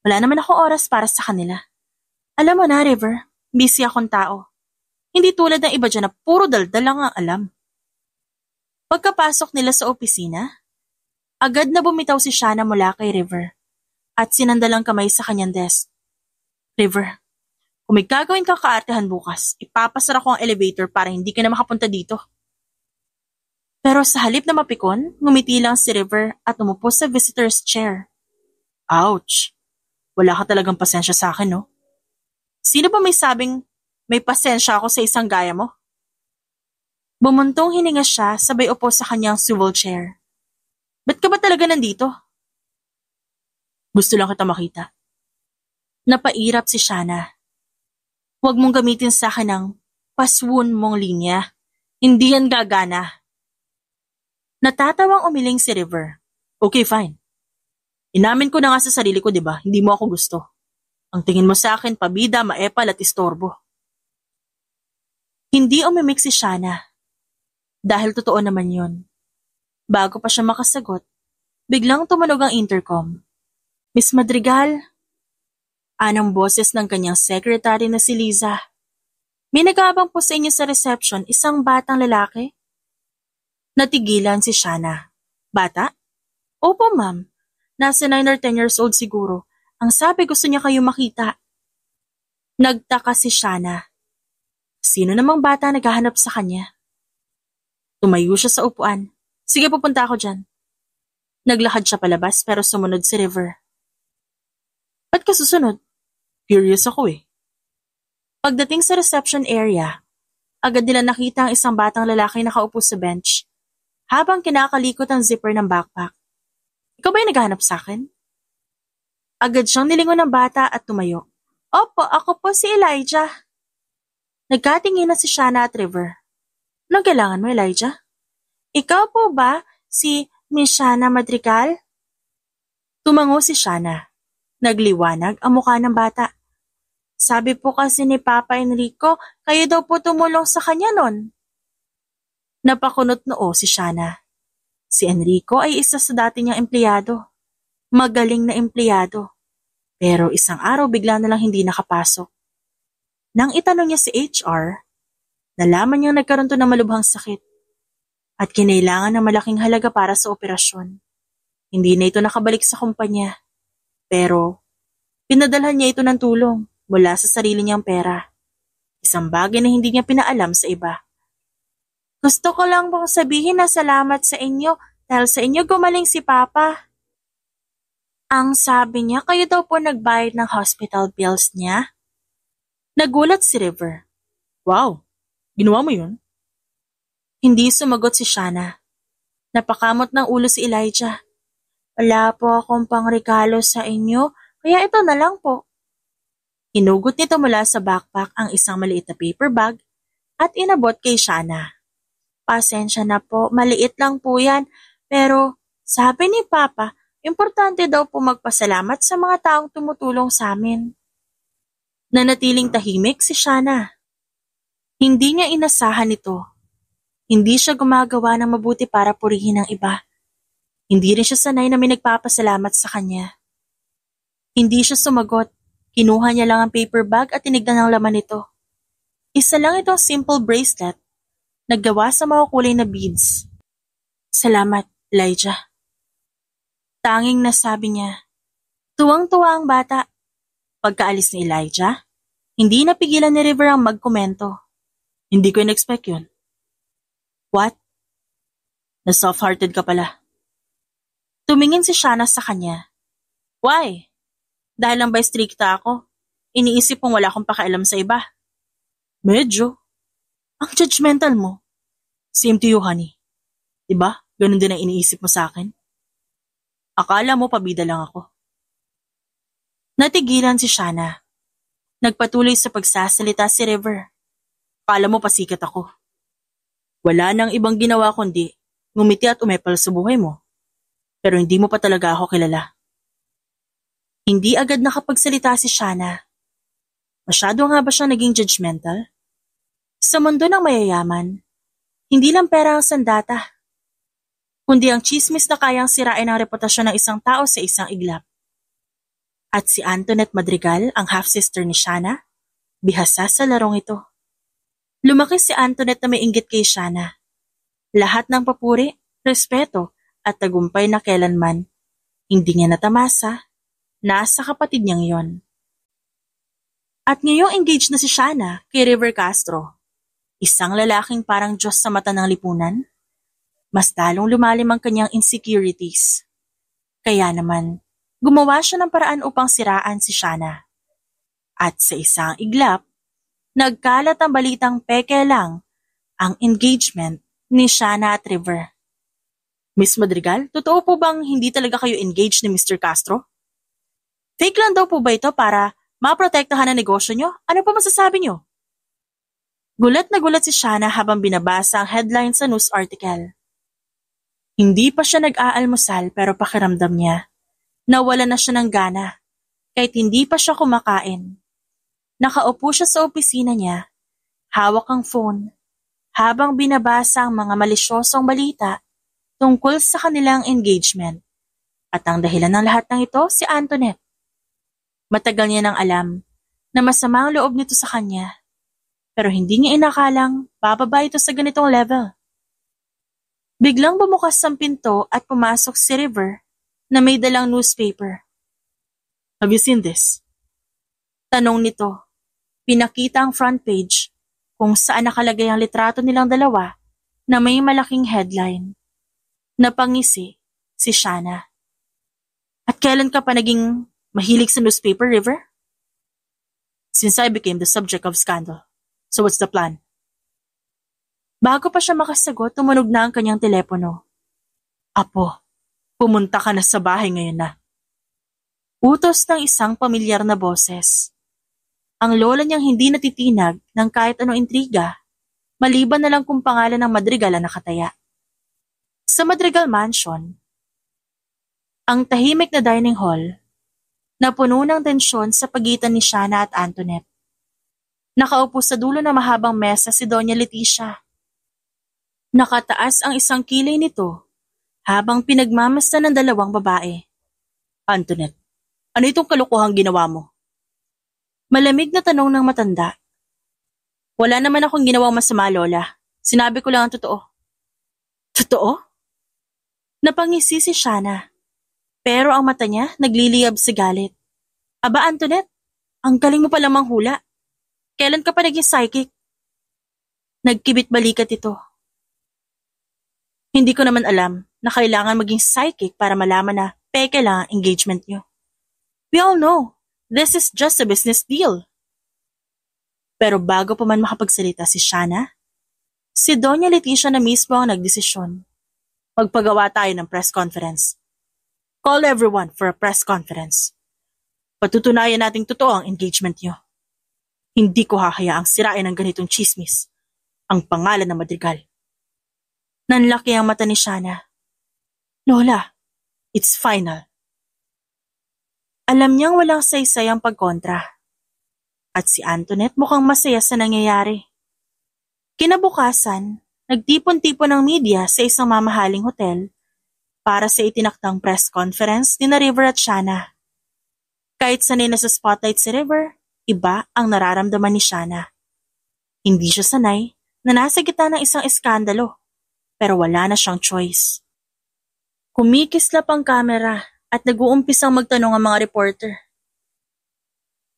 Wala naman ako oras para sa kanila. Alam mo na, River, busy akong tao. Hindi tulad ng iba dyan na puro daldal lang ang alam. Pagkapasok nila sa opisina, agad na bumitaw si Shanna mula kay River at sinandalang kamay sa kanyang desk. River, kung may gagawin kang kaartehan bukas, ipapasara ko ang elevator para hindi ka na makapunta dito. Pero sa halip na mapikon, ngumiti lang si River at umupo sa visitor's chair. Ouch! Wala ka talagang pasensya sa akin, no? Sino ba may sabing may pasensya ako sa isang gaya mo? Bumuntong hininga siya sabay upo sa kanyang swivel chair. Ba't ka ba talaga nandito? Gusto lang kita makita. Napairap si Shanna. Huwag mong gamitin sa akin ang paswoon mong linya. Hindi yan gagana. Natatawang umiling si River. Okay, fine. Inamin ko na nga sa sarili ko, diba? Hindi mo ako gusto. Ang tingin mo sa akin, pabida, maepal at istorbo. Hindi umimik si Shanna. Dahil totoo naman yun. Bago pa siya makasagot, biglang tumunog ang intercom. Miss Madrigal? Anong boses ng kanyang secretary na si Liza. May nag-aabang po sa inyo sa reception, isang batang lalaki? Natigilan si Shanna. Bata? Opo, ma'am. Nasa 9 or 10 years old siguro. Ang sabi gusto niya kayo makita. Nagtaka si Shanna. Sino namang bata naghahanap sa kanya? Tumayo siya sa upuan. Sige, pupunta ako dyan. Naglakad siya palabas pero sumunod si River. Ba't ka susunod? Curious ako eh. Pagdating sa reception area, agad nila nakita ang isang batang lalaki nakaupo sa bench. habang kinakalikot ang zipper ng backpack. Ikaw ba yung naghahanap sa akin? Agad siyang nilingon ng bata at tumayo. Opo, ako po si Elijah. Nagkatingin na si Shanna at River. Anong kailangan mo, Elijah? Ikaw po ba si Miss Shanna Madrigal? Tumango si Shanna. Nagliwanag ang mukha ng bata. Sabi po kasi ni Papa Enrico, kayo daw po tumulong sa kanya nun. Napakunot noo si Shanna. Si Enrico ay isa sa dati niyang empleyado. Magaling na empleyado. Pero isang araw bigla na lang hindi nakapasok. Nang itanong niya si HR, nalaman niyang nagkaroon to ng malubhang sakit at kinailangan ng malaking halaga para sa operasyon. Hindi na ito nakabalik sa kumpanya. Pero pinadalhan niya ito ng tulong mula sa sarili niyang pera. Isang bagay na hindi niya pinaalam sa iba. Gusto ko lang pong sabihin na salamat sa inyo dahil sa inyo gumaling si Papa. Ang sabi niya, kayo daw po nagbayad ng hospital bills niya? Nagulat si River. Wow, ginawa mo yun? Hindi sumagot si Shanna. Napakamot ng ulo si Elijah. Wala po akong pangregalo sa inyo, kaya ito na lang po. Hinugot nito mula sa backpack ang isang maliit na paper bag at inabot kay Shanna. Pasensya na po, maliit lang po yan, pero sabi ni Papa, importante daw po magpasalamat sa mga taong tumutulong sa amin. Nanatiling tahimik si Shanna. Hindi niya inasahan ito. Hindi siya gumagawa ng mabuti para purihin ang iba. Hindi rin siya sanay na may nagpapasalamat sa kanya. Hindi siya sumagot. Kinuha niya lang ang paper bag at tinignan ang laman nito. Isa lang itong simple bracelet. Naggawa sa makukulay na beads. Salamat, Elijah. Tanging nasabi niya. Tuwang-tuwa ang bata. Pagkaalis ni Elijah, hindi napigilan ni River ang magkomento. Hindi ko in-expect yun. What? Na-soft-hearted ka pala. Tumingin si Shanna sa kanya. Why? Dahil lang ba strikta ako? Iniisip mong wala akong pakialam sa iba. Medyo. Ang judgmental mo. Same to you, honey. Diba? Ganun din ang iniisip mo sa akin. Akala mo pabida lang ako. Natigilan si Shanna. Nagpatuloy sa pagsasalita si River. Akala mo pasikat ako. Wala nang ibang ginawa kundi ngumiti at umepal sa buhay mo. Pero hindi mo pa talaga ako kilala. Hindi agad nakapagsalita si Shanna. Masyado nga ba siya naging judgmental? Sa mundo ng mayayaman, hindi lang pera ang sandata, kundi ang chismis na kayang sirain ang reputasyon ng isang tao sa isang iglap. At si Antoinette Madrigal, ang half-sister ni Shanna, bihasa sa larong ito. Lumaki si Antoinette na may inggit kay Shanna. Lahat ng papuri, respeto at tagumpay na kailanman, hindi niya natamasa, nasa kapatid niyang yon. At ngayong engaged na si Shanna kay River Castro, isang lalaking parang Diyos sa mata ng lipunan, mas lalong lumalim ang kanyang insecurities. Kaya naman, gumawa siya ng paraan upang siraan si Shanna. At sa isang iglap, nagkalat ang balitang peke lang ang engagement ni Shanna at River. Miss Madrigal, totoo po bang hindi talaga kayo engaged ni Mr. Castro? Fake lang daw po ba ito para maprotektahan ang negosyo nyo? Ano pa masasabi nyo? Gulat na gulat si Shanna habang binabasa ang headline sa news article. Hindi pa siya nag-aalmusal pero pakiramdam niya. Nawala na siya ng gana, kahit hindi pa siya kumakain. Nakaupo siya sa opisina niya, hawak ang phone, habang binabasa ang mga malisyosong balita tungkol sa kanilang engagement. At ang dahilan ng lahat ng ito, si Antoinette. Matagal niya nang alam na masama ang loob nito sa kanya, pero hindi niya inakalang bababa ito sa ganitong level. Biglang bumukas ang pinto at pumasok si River na may dalang newspaper. Have you seen this? Tanong nito. Pinakita ang front page kung saan nakalagay ang litrato nilang dalawa na may malaking headline. Napangisi si Shanna. At kailan ka pa naging mahilig sa newspaper, River? Since I became the subject of scandal. So what's the plan? Bago pa siya makasagot, tumunog na ang kanyang telepono. Apo, pumunta ka na sa bahay ngayon na. Utos ng isang pamilyar na boses. Ang lola niyang hindi natitinag ng kahit anong intriga, maliban na lang kung pangalan ng Madrigal ang nakataya. Sa Madrigal Mansion, ang tahimik na dining hall, na puno ng tensyon sa pagitan ni Shana at Antoinette. Nakaupo sa dulo ng mahabang mesa si Doña Leticia. Nakataas ang isang kilay nito habang pinagmamasdan ng dalawang babae. Antoinette, ano itong kalokohang ginawa mo? Malamig na tanong ng matanda. Wala naman akong ginawang masama, Lola. Sinabi ko lang ang totoo. Totoo? Napangisi si Shana. Pero ang mata niya nagliliyab sa galit. Aba, Antoinette, ang galing mo pala manghula. Kailan ka pa naging psychic? Nagkibit balikat ito. Hindi ko naman alam na kailangan maging psychic para malaman na peke lang ang engagement niyo. We all know, this is just a business deal. Pero bago pa man makapagsalita si Shana, si Doña Leticia na mismo ang nagdesisyon. Magpagawa tayo ng press conference. Call everyone for a press conference. Patutunayan nating totoo ang engagement niyo. Hindi ko hahayaang sirain ng ganitong chismis ang pangalan ng Madrigal. Nanlaki ang mata ni Shana. Lola, it's final. Alam niyang walang saysay ang pagkontra. At si Antoinette mukhang masaya sa nangyayari. Kinabukasan, nagtipon-tipon ng media sa isang mamahaling hotel para sa itinaktang press conference ni na River at Shana. Kahit sanay na sa spotlight si River, iba ang nararamdaman ni Shana. Hindi siya sanay na nasa gitna ng isang eskandalo, pero wala na siyang choice. Kumikislap ang kamera at nag-uumpisang magtanong ang mga reporter.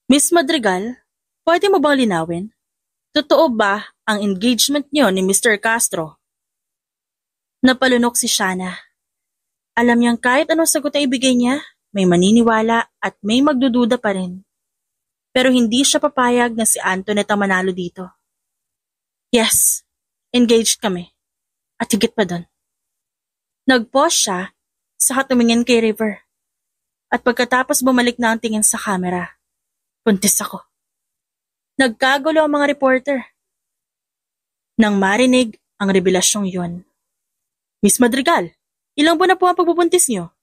Miss Madrigal, pwede mo bang linawin? Totoo ba ang engagement niyo ni Mr. Castro? Napalunok si Shana. Alam niyang kahit anong sagot na ibigay niya, may maniniwala at may magdududa pa rin. Pero hindi siya papayag na si Antoinette ang manalo dito. Yes, engaged kami. At higit pa doon. Nag-pause siya, saka tumingin kay River. At pagkatapos bumalik na ang tingin sa camera, puntis ako. Nagkagulo ang mga reporter. Nang marinig ang revelasyong yon. Miss Madrigal, ilang buwan na po ang pagbubuntis niyo?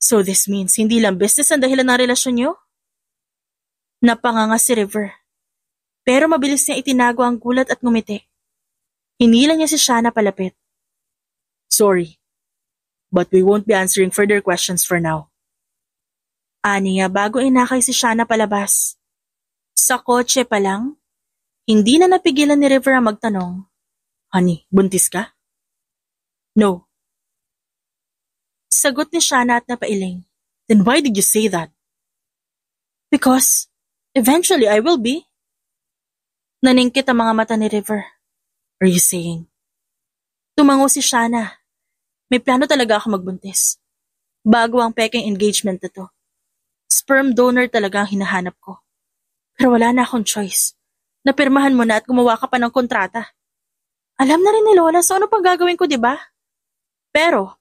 So this means hindi lang business ang dahilan ng relasyon niyo? Napanganga si River. Pero mabilis niya itinago ang gulat at ngumiti. Hinila niya si Shana palapit. Sorry, but we won't be answering further questions for now. Aniya bago inakay si Shana palabas. Sa kotse pa lang, hindi na napigilan ni River ang magtanong. Honey, buntis ka? No. Sagot ni Shana at napailing. Then why did you say that? Because eventually I will be. Naningkit ang mga mata ni River. Are you saying? Tumango si Shana. May plano talaga ako magbuntis. Bago ang peking engagement na to. Sperm donor talaga ang hinahanap ko. Pero wala na akong choice. Napirmahan mo na at gumawa ka pa ng kontrata. Alam na rin ni Lola so ano pang gagawin ko, di ba? Pero,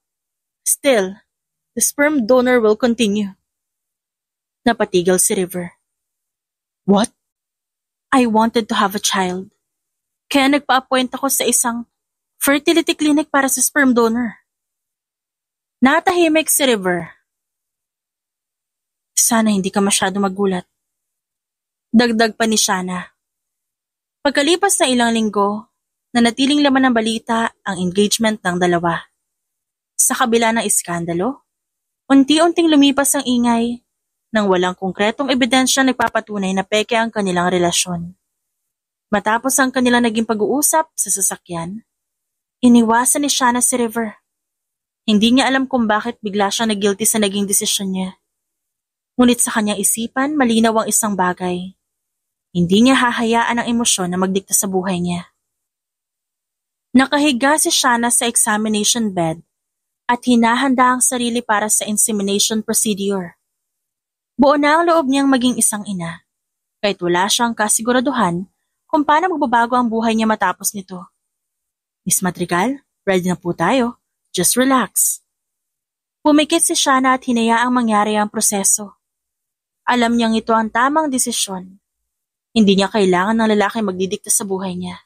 still, the sperm donor will continue. Napatigil si River. What? I wanted to have a child. Kaya nagpa-appoint ako sa isang fertility clinic para sa sperm donor. Natahimik si River. Sana hindi ka masyado magulat. Dagdag pa ni Shana. Pagkalipas na ilang linggo, nanatiling laman ng balita ang engagement ng dalawa. Sa kabila ng iskandalo, unti-unting lumipas ang ingay nang walang konkretong ebidensya nagpapatunay na peke ang kanilang relasyon. Matapos ang kanilang naging pag-uusap sa sasakyan, iniwasan ni Shana si River. Hindi niya alam kung bakit bigla siyang nag-guilty sa naging desisyon niya. Ngunit sa kanyang isipan, malinaw ang isang bagay. Hindi niya hahayaan ang emosyon na magdikta sa buhay niya. Nakahiga si Shana sa examination bed at hinahanda ang sarili para sa insemination procedure. Buo na ang loob niyang maging isang ina, kahit wala siyang kasiguraduhan kung paano magbabago ang buhay niya matapos nito. Miss Madrigal, ready na po tayo. Just relax. Pumikit si Shanna at hinayaang mangyari ang proseso. Alam niyang ito ang tamang desisyon. Hindi niya kailangan ng lalaki magdidikta sa buhay niya.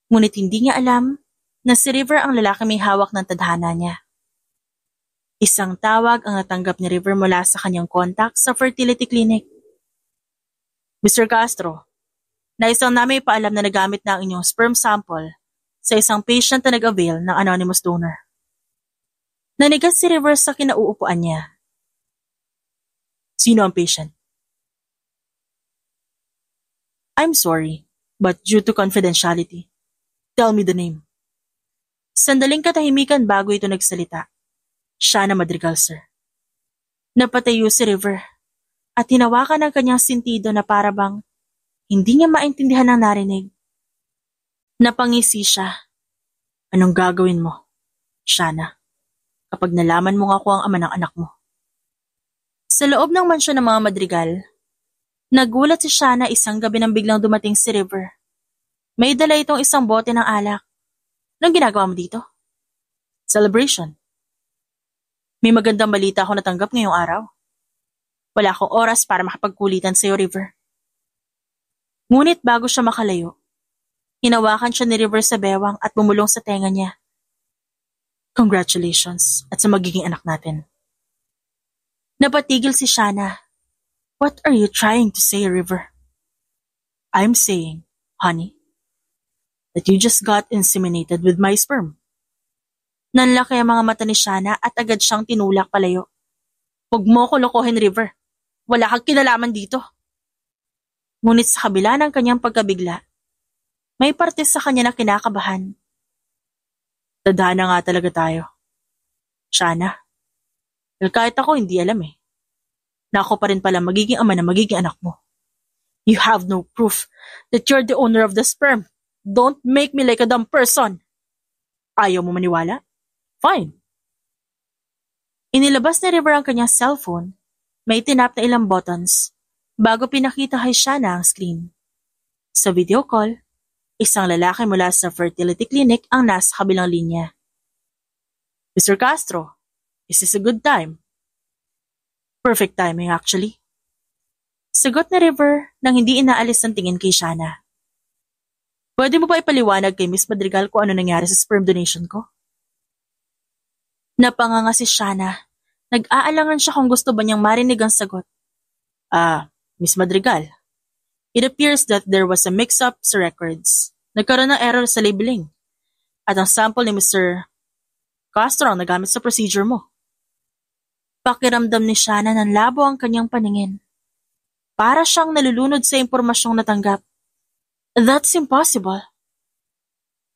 Ngunit hindi niya alam na si River ang lalaki may hawak ng tadhana niya. Isang tawag ang natanggap ni River mula sa kanyang contact sa fertility clinic. Mr. Castro, nais lang namin ipaalam na nagamit na ang inyong sperm sample sa isang patient na nag-avail ng anonymous donor. Nanigas si River sa kinauupuan niya. Sino ang patient? I'm sorry, but due to confidentiality, tell me the name. Sandaling katahimikan bago ito nagsalita. Shanna Madrigal, sir. Napatayo si River at hinawakan ang kanyang sintido na parabang hindi niya maintindihan ang narinig. Napangisi siya. Anong gagawin mo, Shanna, kapag nalaman mo nga ako ang ama ng anak mo? Sa loob ng mansyon ng mga Madrigal, nagulat si Shanna isang gabi nang biglang dumating si River. May dala itong isang bote ng alak. Anong ginagawa mo dito? Celebration. May magandang balita ako natanggap ngayong araw. Wala akong oras para makapagkulitan sa iyo, River. Ngunit bago siya makalayo, hinawakan siya ni River sa bewang at bumulong sa tenga niya. Congratulations at sa magiging anak natin. Napatigil si Shanna. What are you trying to say, River? I'm saying, honey, that you just got inseminated with my sperm. Nanlaki ang mga mata ni Shanna at agad siyang tinulak palayo. Huwag mo ko lokohin, River. Wala kang kinalaman dito. Ngunit sa kabila ng kanyang pagkabigla, may parte sa kanya na kinakabahan. Tadhana nga talaga tayo. Shanna, kahit ako hindi alam na ako pa rin pala magiging ama na magiging anak mo. You have no proof that you're the owner of the sperm. Don't make me like a dumb person. Ayaw mo maniwala? Fine. Inilabas ni River ang kanyang cellphone. May tinap na ilang buttons bago pinakita kay Shanna ang screen. Sa video call, isang lalaki mula sa fertility clinic ang nasa kabilang linya. Mr. Castro, is this a good time? Perfect timing actually. Sagot ni River nang hindi inaalis ang tingin kay Shanna. Pwede mo ba ipaliwanag kay Miss Madrigal kung ano nangyari sa sperm donation ko? Napanganga si Shanna. Nag-aalangan siya kung gusto ba niyang marinig ang sagot. Miss Madrigal, it appears that there was a mix-up sa records. Nagkaroon ng error sa labeling. At ang sample ni Mr. Castro ang nagamit sa procedure mo. Pakiramdam ni Shanna ng labo ang kanyang paningin. Para siyang nalulunod sa impormasyong natanggap. That's impossible.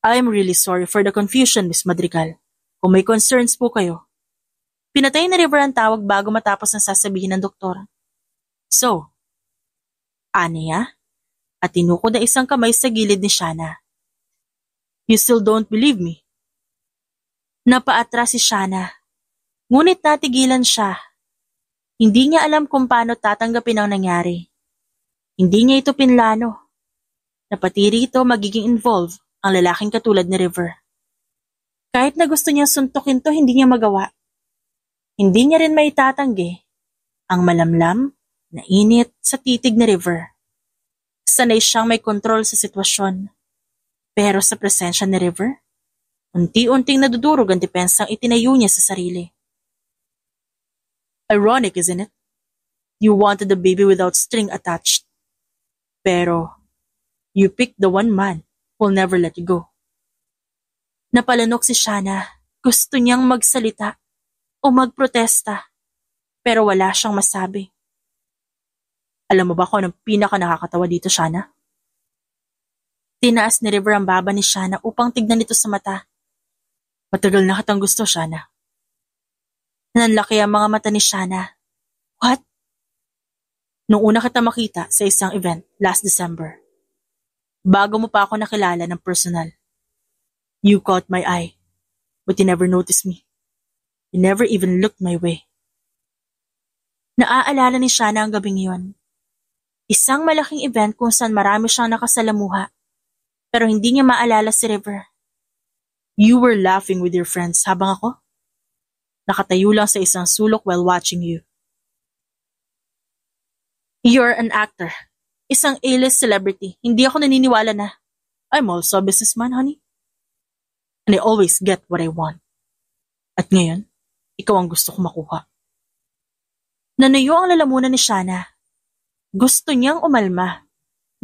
I'm really sorry for the confusion, Miss Madrigal. Kung may concerns po kayo. Pinatay ni River ang tawag bago matapos ang sasabihin ng doktor. So, aniya? At tinukod na isang kamay sa gilid ni Shanna. You still don't believe me? Napaatras si Shanna. Ngunit natigilan siya. Hindi niya alam kung paano tatanggapin ang nangyari. Hindi niya ito pinlano. Napatiri ito magiging involved ang lalaking katulad ni River. Kahit na gusto niyang suntukin to, hindi niya magawa. Hindi niya rin maitatanggi ang malamlam na init sa titig ni River. Sanay siyang may kontrol sa sitwasyon. Pero sa presensya ni River, unti-unting nadudurog ang depensang itinayo niya sa sarili. Ironic, isn't it? You wanted a baby without string attached. Pero, you picked the one man who'll never let you go. Napalanok si Shanna. Gusto niyang magsalita o magprotesta, pero wala siyang masabi. Alam mo ba kung anong pinaka-nakakatawa dito, Shanna? Tinaas ni River ang baba ni Shanna upang tignan ito sa mata. Matagal na kitang gusto, Shanna. Nanlaki ang mga mata ni Shanna. What? Nung una kita makita sa isang event last December, bago mo pa ako nakilala ng personal. You caught my eye, but you never noticed me. You never even looked my way. Naaalala ni Shanna ang gabing iyon. Isang malaking event kung saan marami siyang nakasalamuha, pero hindi niya maalala si River. You were laughing with your friends habang ako nakatayo lang sa isang sulok while watching you. You're an actor. Isang A-list celebrity. Hindi ako naniniwala na I'm also a businessman, honey. And I always get what I want. At ngayon, ikaw ang gusto ko makuha. Nanayo ang lalamunan ni Shanna. Gusto niyang umalma.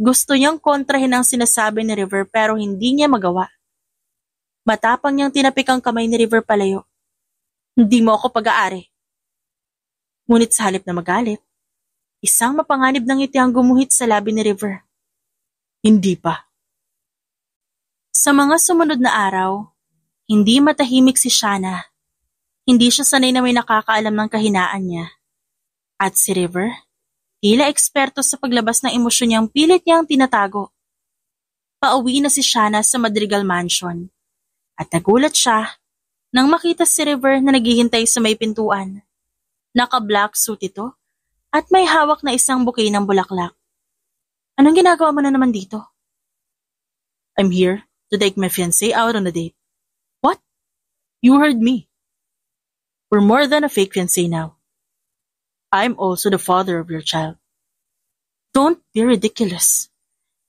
Gusto niyang kontrahin ang sinasabi ni River pero hindi niya magawa. Matapang niyang tinapik ang kamay ni River palayo. Hindi mo ako pag-aari. Ngunit sa halip na magalit, isang mapanganib ng ngiti ang gumuhit sa labi ni River. Hindi pa. Sa mga sumunod na araw, hindi matahimik si Shanna. Hindi siya sanay na may nakakaalam ng kahinaan niya. At si River, tila eksperto sa paglabas ng emosyon niyang pilit niyang tinatago. Pauwi na si Shanna sa Madrigal Mansion. At nagulat siya nang makita si River na naghihintay sa may pintuan. Naka-black suit ito at may hawak na isang bouquet ng bulaklak. Anong ginagawa mo na naman dito? I'm here to take my fiancé out on a date. What? You heard me. We're more than a fake fiancé now. I'm also the father of your child. Don't be ridiculous.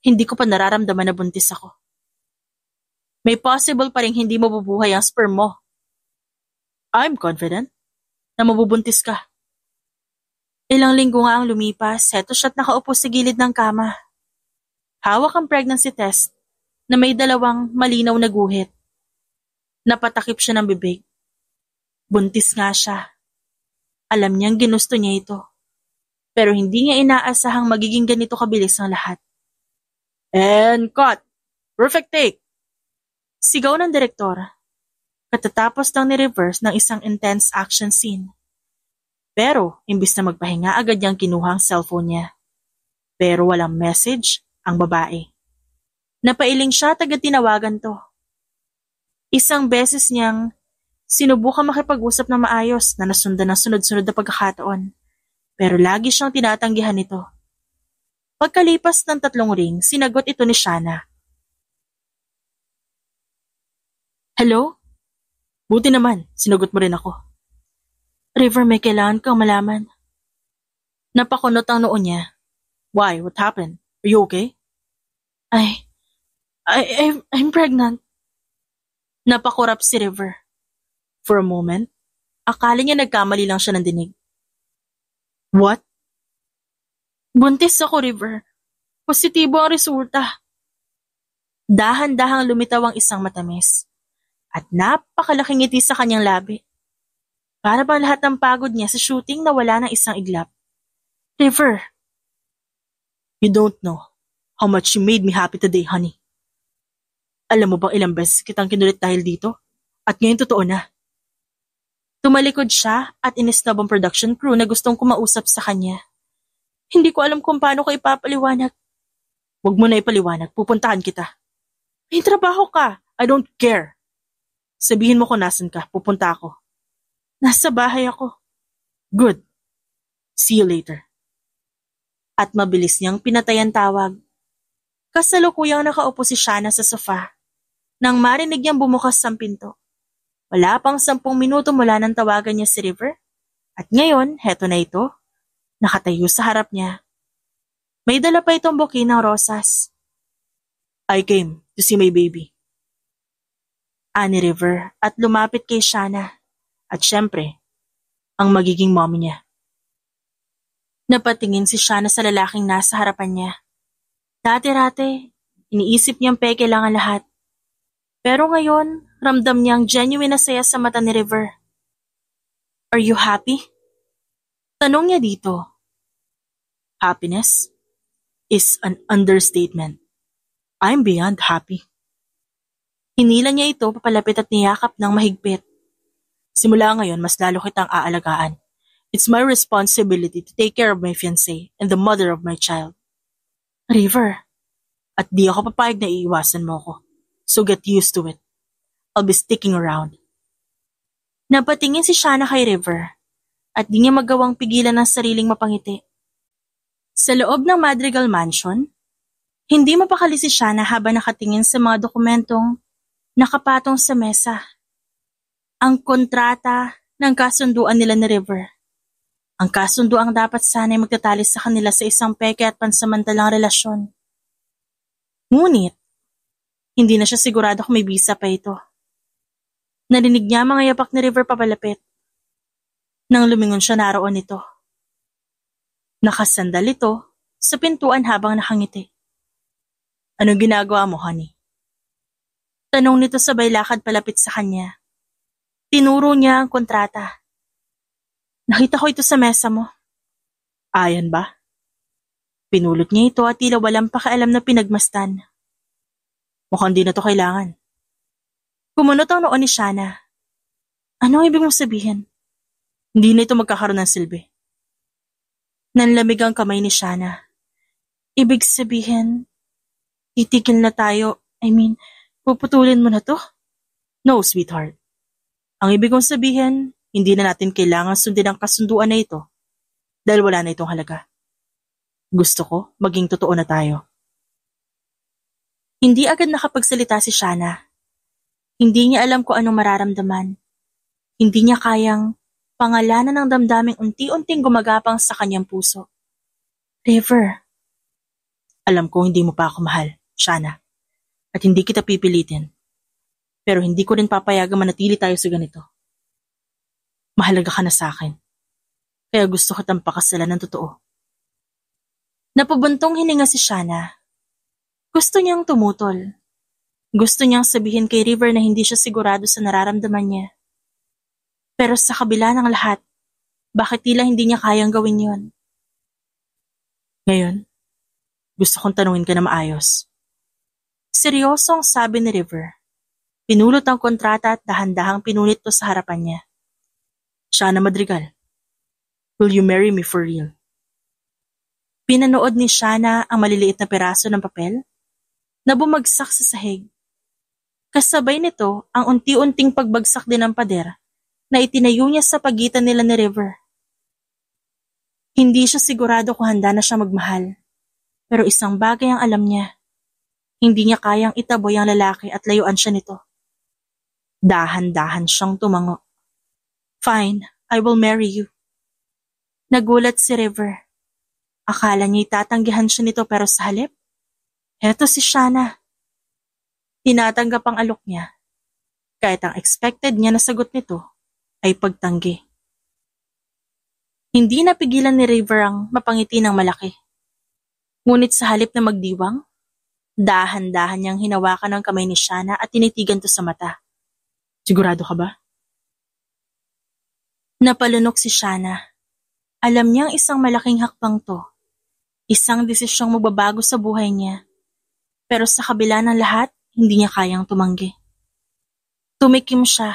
Hindi ko pa nararamdaman na buntis ako. May possible pa rin hindi mabubuhay ang sperm mo. I'm confident na mabubuntis ka. Ilang linggo nga ang lumipas, heto siya't nakaupo sa gilid ng kama. Hawak ang pregnancy test na may dalawang malinaw na guhit. Napatakip siya ng bibig. Buntis nga siya. Alam niyang ginusto niya ito. Pero hindi niya inaasahang magiging ganito kabilis ang lahat. And cut! Perfect take! Sigaw ng direktor. Katatapos lang ni-reverse ng isang intense action scene. Pero, imbis na magpahinga, agad niyang kinuha ang cellphone niya. Pero walang message ang babae. Napailing siya at agad tinawagan to. Isang beses niyang sinubukang makipag-usap na maayos na nasundan ng sunod-sunod na pagkakataon. Pero lagi siyang tinatanggihan nito. Pagkalipas ng 3 ring, sinagot ito ni Shanna. Hello? Buti naman, sinagot mo rin ako. River, may kailangan kang malaman. Napakunot ang noo niya. Why? What happened? Are you okay? I'm pregnant. Napakurap si River. For a moment, akala niya nagkamali lang siya ng dinig. What? Buntis ako, River. Positibo ang resulta. Dahan-dahang lumitaw ang isang matamis. At napakalaking ngiti sa kanyang labi. Para bang lahat ng pagod niya sa shooting nawala ng isang iglap. River, you don't know how much you made me happy today, honey. Alam mo bang ilang beses kitang kinulit dahil dito? At ngayon totoo na. Tumalikod siya at inistab ang production crew na gustong kumausap sa kanya. Hindi ko alam kung paano ko ipapaliwanag. Huwag mo na ipaliwanag, pupuntahan kita. May trabaho ka, I don't care. Sabihin mo kung nasan ka, pupunta ako. Nasa bahay ako. Good. See you later. At mabilis niyang pinatay ang tawag. Kasalukuyang nakaupo si Shanna sa sofa. Nang marinig niyang bumukas ang pinto. Wala pang 10 minuto mula nang tawagan niya si River. At ngayon, heto na ito. Nakatayo sa harap niya. May dala pa itong bouquet ng rosas. I came to see my baby. Ani River at lumapit kay Shanna. At syempre, ang magiging mommy niya. Napatingin si Shanna sa lalaking nasa harapan niya. Dati-rate, iniisip niyang peke lang ang lahat. Pero ngayon, ramdam niyang genuine na saya sa mata ni River. Are you happy? Tanong niya dito. Happiness is an understatement. I'm beyond happy. Hinila niya ito papalapit at niyakap ng mahigpit. Simula ngayon, mas lalo kitang aalagaan. It's my responsibility to take care of my fiancé and the mother of my child. River, at di ako papayag na iiwasan mo ko. So get used to it. I'll be sticking around. Napatingin si Shanna kay River at di niya magawang pigilan ng sariling mapangiti. Sa loob ng Madrigal Mansion, hindi mapakali si Shanna habang nakatingin sa mga dokumentong nakapatong sa mesa. Ang kontrata ng kasunduan nila ni River. Ang kasunduang dapat sana'y magtatali sa kanila sa isang peke at pansamantalang relasyon. Ngunit, hindi na siya sigurado kung may bisa pa ito. Narinig niya mga yapak ni River papalapit. Nang lumingon siya naroon ito. Nakasandal ito sa pintuan habang nakangiti. Anong ginagawa mo, honey? Tanong nito sabay lakad palapit sa kanya. Tinuro niya ang kontrata. Nakita ko ito sa mesa mo. Ayan ba? Pinulot niya ito at tila walang pakialam na pinagmastan. Mukhang di na to kailangan. Kumunot ang noon ni Shana. Ano ang ibig mong sabihin? Hindi na ito magkakaroon ng silbi. Nanlamig ang kamay ni Shana. Ibig sabihin, titigil na tayo. Puputulin mo na to? No, sweetheart. Ang ibig kong sabihin, hindi na natin kailangan sundin ang kasunduan na ito dahil wala na itong halaga. Gusto ko maging totoo na tayo. Hindi agad nakapagsalita si Shana. Hindi niya alam kung anong mararamdaman. Hindi niya kayang pangalanan ng damdaming unti-unting gumagapang sa kanyang puso. River. Alam ko hindi mo pa ako mahal, Shana. At hindi kita pipilitin. Pero hindi ko rin papayagang manatili tayo sa ganito. Mahalaga ka na sa akin. Kaya gusto kitang pakasalan ng totoo. Napabuntong hininga si Shana. Gusto niyang tumutol. Gusto niyang sabihin kay River na hindi siya sigurado sa nararamdaman niya. Pero sa kabila ng lahat, bakit tila hindi niya kayang gawin yon? Ngayon, gusto kong tanungin ka na maayos. Seryosong sabi ni River. Pinulot ang kontrata at dahan-dahang pinunit to sa harapan niya. Shana Madrigal, will you marry me for real? Pinanood ni Shana ang maliliit na piraso ng papel na bumagsak sa sahig. Kasabay nito ang unti-unting pagbagsak din ng pader na itinayo niya sa pagitan nila ni River. Hindi siya sigurado kung handa na siya magmahal, pero isang bagay ang alam niya. Hindi niya kayang itaboy ang lalaki at layuan siya nito. Dahan-dahan siyang tumango. Fine, I will marry you. Nagulat si River. Akala niya itatanggihan siya nito pero sa halip, heto si Shana. Tinatanggap ang alok niya. Kahit ang expected niya na sagot nito ay pagtanggi. Hindi napigilan ni River ang mapangiti ng malaki. Ngunit sa halip na magdiwang, dahan-dahan niyang hinawakan ang kamay ni Shana at tinitigan to sa mata. Sigurado ka ba? Napalunok si Shana. Alam niyang isang malaking hakbang to. Isang desisyong magbabago sa buhay niya. Pero sa kabila ng lahat, hindi niya kayang tumanggi. Tumikim siya.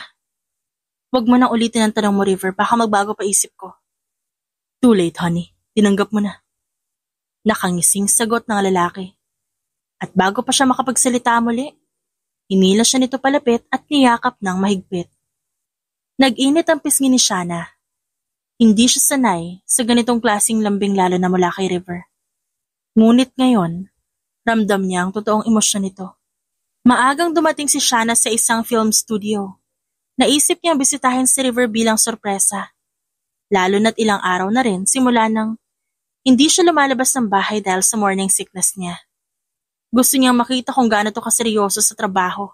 Huwag mo nang ulitin ang tanong mo, River. Baka magbago pa isip ko. Too late, honey. Tinanggap mo na. Nakangising sagot ng lalaki. At bago pa siya makapagsalita muli, hinila siya nito palapit at niyakap ng mahigpit. Nag-init ang pisngi ni Shana. Hindi siya sanay sa ganitong klaseng lambing lalo na mula kay River. Ngunit ngayon, ramdam niya ang totoong emosyon nito. Maagang dumating si Shana sa isang film studio. Naisip niyang bisitahin si River bilang sorpresa. Lalo na't ilang araw na rin simula nang hindi siya lumalabas ng bahay dahil sa morning sickness niya. Gusto niyang makita kung gaano to kaseryoso sa trabaho.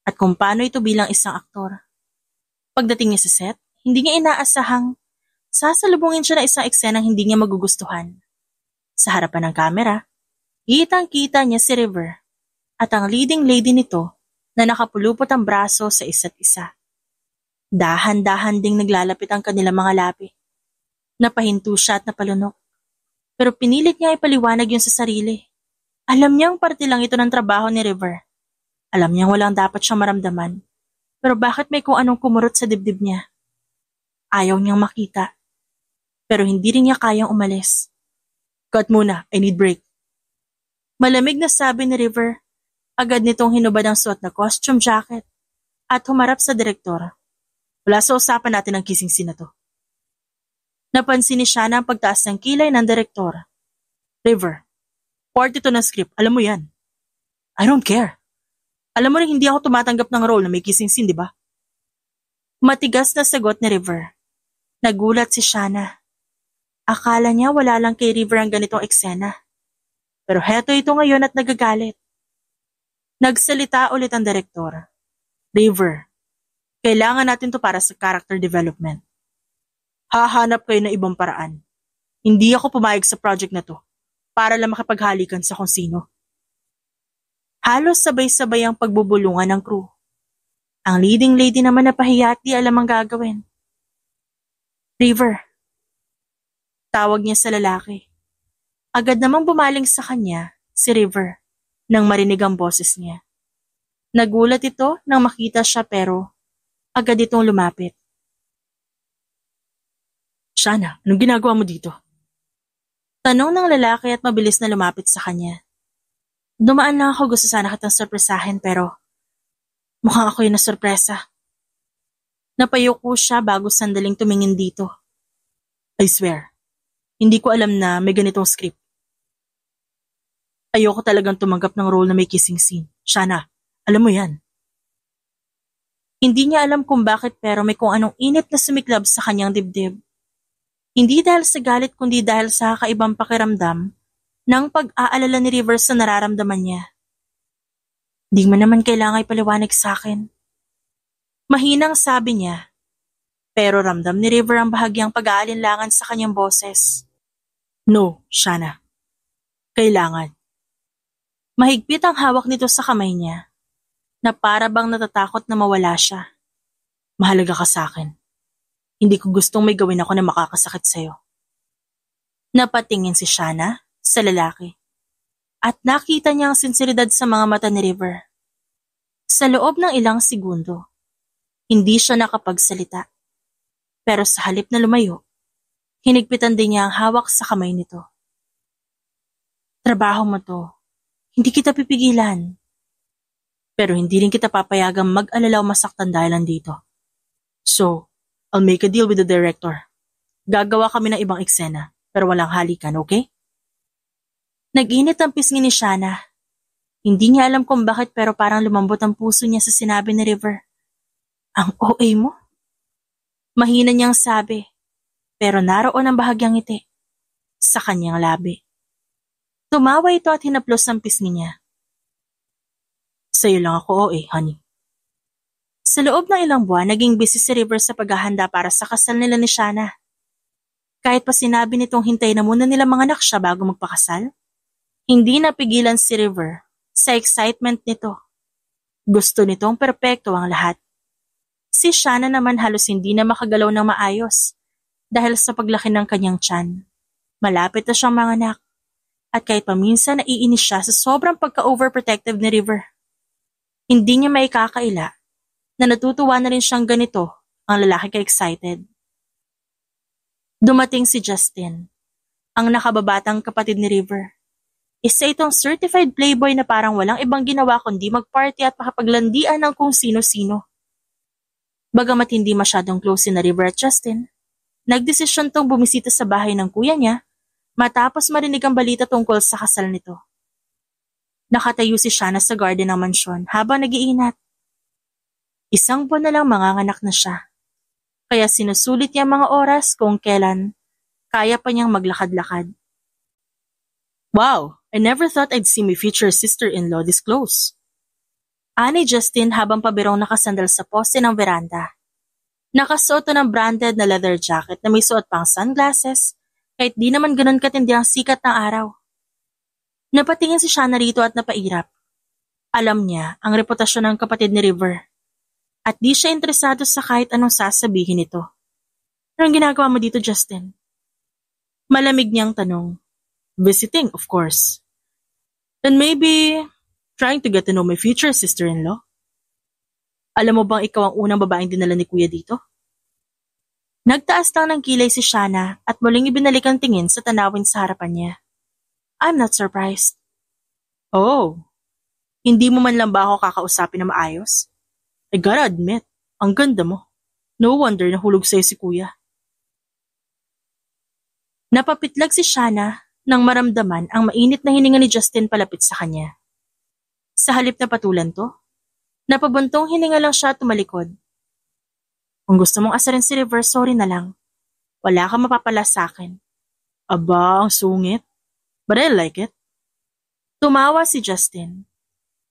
At kung paano ito bilang isang aktor. Pagdating niya sa set, hindi niya inaasahang sasalubungin siya ng isang eksenang hindi niya magugustuhan. Sa harapan ng kamera, kitang-kita niya si River at ang leading lady nito na nakapulupot ang braso sa isa't isa. Dahan-dahan ding naglalapit ang kanilang mga labi. Napahinto siya at napalunok. Pero pinilit niya ipaliwanag yun sa sarili. Alam niyang parte lang ito ng trabaho ni River. Alam niyang walang dapat siyang maramdaman. Pero bakit may kung anong kumurot sa dibdib niya? Ayaw niyang makita. Pero hindi rin niya kayang umalis. Cut muna, I need break. Malamig na sabi ni River. Agad nitong hinubad ang suot na costume jacket at humarap sa direktor. Wala sa usapan natin ang kissing scene na to. Napansin ni Shana ang pagtaas ng kilay ng direktor. River, part ito ng script, alam mo yan. I don't care. Alam mo rin hindi ako tumatanggap ng role na may kissing scene, di ba? Matigas na sagot ni River. Nagulat si Shanna. Akala niya wala lang kay River ang ganitong eksena. Pero heto ito ngayon at nagagalit. Nagsalita ulit ang direktor. River, kailangan natin to para sa character development. Hahanap kayo ng ibang paraan. Hindi ako pumayag sa project na to para lang makipaghalikan sa kung sino. Halos sabay-sabay ang pagbubulungan ng crew. Ang leading lady naman na pahiya at di alam ang gagawin. River. Tawag niya sa lalaki. Agad namang bumaling sa kanya si River nang marinig ang boses niya. Nagulat ito nang makita siya pero agad itong lumapit. Shanna, anong ginagawa mo dito? Tanong ng lalaki at mabilis na lumapit sa kanya. Dumaan lang ako, gusto sana kitang sorpresahin pero mukhang ako yung nasorpresa. Napayuko siya bago sandaling tumingin dito. I swear, hindi ko alam na may ganitong script. Ayoko talagang tumanggap ng role na may kissing scene. Shanna, alam mo yan. Hindi niya alam kung bakit pero may kung anong init na sumiklab sa kanyang dibdib. Hindi dahil sa galit kundi dahil sa kakaibang pakiramdam ng pag-aalala ni River sa nararamdaman niya. Di mo naman kailangan ipaliwanag sa akin. Mahinang sabi niya, pero ramdam ni River ang bahagyang pag-aalinlangan sa kanyang boses. No, Shanna. Kailangan. Mahigpit ang hawak nito sa kamay niya, na para bang natatakot na mawala siya. Mahalaga ka sa akin. Hindi ko gustong may gawin ako na makakasakit sa'yo. Napatingin si Shanna sa lalaki. At nakita niya ang sinseridad sa mga mata ni River. Sa loob ng ilang segundo, hindi siya nakapagsalita. Pero sa halip na lumayo, hinigpitan din niya ang hawak sa kamay nito. Trabaho mo to. Hindi kita pipigilan. Pero hindi rin kita papayagang mag-alala o masaktan dahil nandito. So, I'll make a deal with the director. Gagawa kami ng ibang eksena, pero walang halikan, okay? Nag-init ang pisngi ni Shanna. Hindi niya alam kung bakit pero parang lumambot ang puso niya sa sinabi ni River. Ang OA mo? Mahina niyang sabi, pero naroon ang bahagyang ngiti sa kanyang labi. Tumawa ito at hinaplos ang pisngi niya. Sa'yo lang ako OA, honey. Sa loob ng ilang buwan, naging busy si River sa paghahanda para sa kasal nila ni Shanna. Kahit pa sinabi nitong hintay na muna nila mga anak siya bago magpakasal, hindi napigilan si River sa excitement nito. Gusto nitong perpekto ang lahat. Si Shanna naman halos hindi na makagalaw ng maayos dahil sa paglaki ng kanyang tiyan. Malapit na siyang manganak at kahit paminsan naiinis siya sa sobrang pagka-overprotective ni River. Hindi niya maikakaila na natutuwa na rin siyang ganito ang lalaki ka-excited. Dumating si Justin, ang nakababatang kapatid ni River. Isa itong certified playboy na parang walang ibang ginawa kundi mag-party at makapaglandian ng kung sino-sino. Bagamat hindi masyadong close si na River at Justin, nagdesisyon tong bumisita sa bahay ng kuya niya matapos marinig ang balita tungkol sa kasal nito. Nakatayo si Shanna sa garden ng mansyon habang nag-iinat. Isang buwan na lang manganganak na siya, kaya sinusulit niya mga oras kung kailan kaya pa niyang maglakad-lakad. Wow! I never thought I'd see my future sister-in-law this close. Ani Justin habang pabirong nakasandal sa poste ng veranda. Nakasuot ng branded na leather jacket na may suot pang sunglasses kahit di naman ganun katindi ang sikat ng araw. Napatingin si Shanna rito at napairap. Alam niya ang reputasyon ng kapatid ni River at di siya interesado sa kahit anong sasabihin nito. Anong ginagawa mo dito, Justin? Malamig niyang tanong. Visiting, of course. Then maybe trying to get to know my future sister-in-law. Alam mo bang ikaw ang unang babaeng dinala ni Kuya dito? Nagtaas lang ng kilay si Shanna at muling ibinalik ang tingin sa tanawin sa harapan niya. I'm not surprised. Oh, hindi mo man lang ba ako kakausapin na maayos? I gotta admit, ang ganda mo. No wonder nahulog sa'yo si Kuya. Napapitlag si Shanna nang maramdaman ang mainit na hininga ni Justin palapit sa kanya. Sa halip na patulan to, Napabuntong hininga lang siya at tumalikod. Kung gusto mong asarin si River, sorry na lang. Wala kang mapapala sa akin. Aba, ang sungit. But I like it. Tumawa si Justin.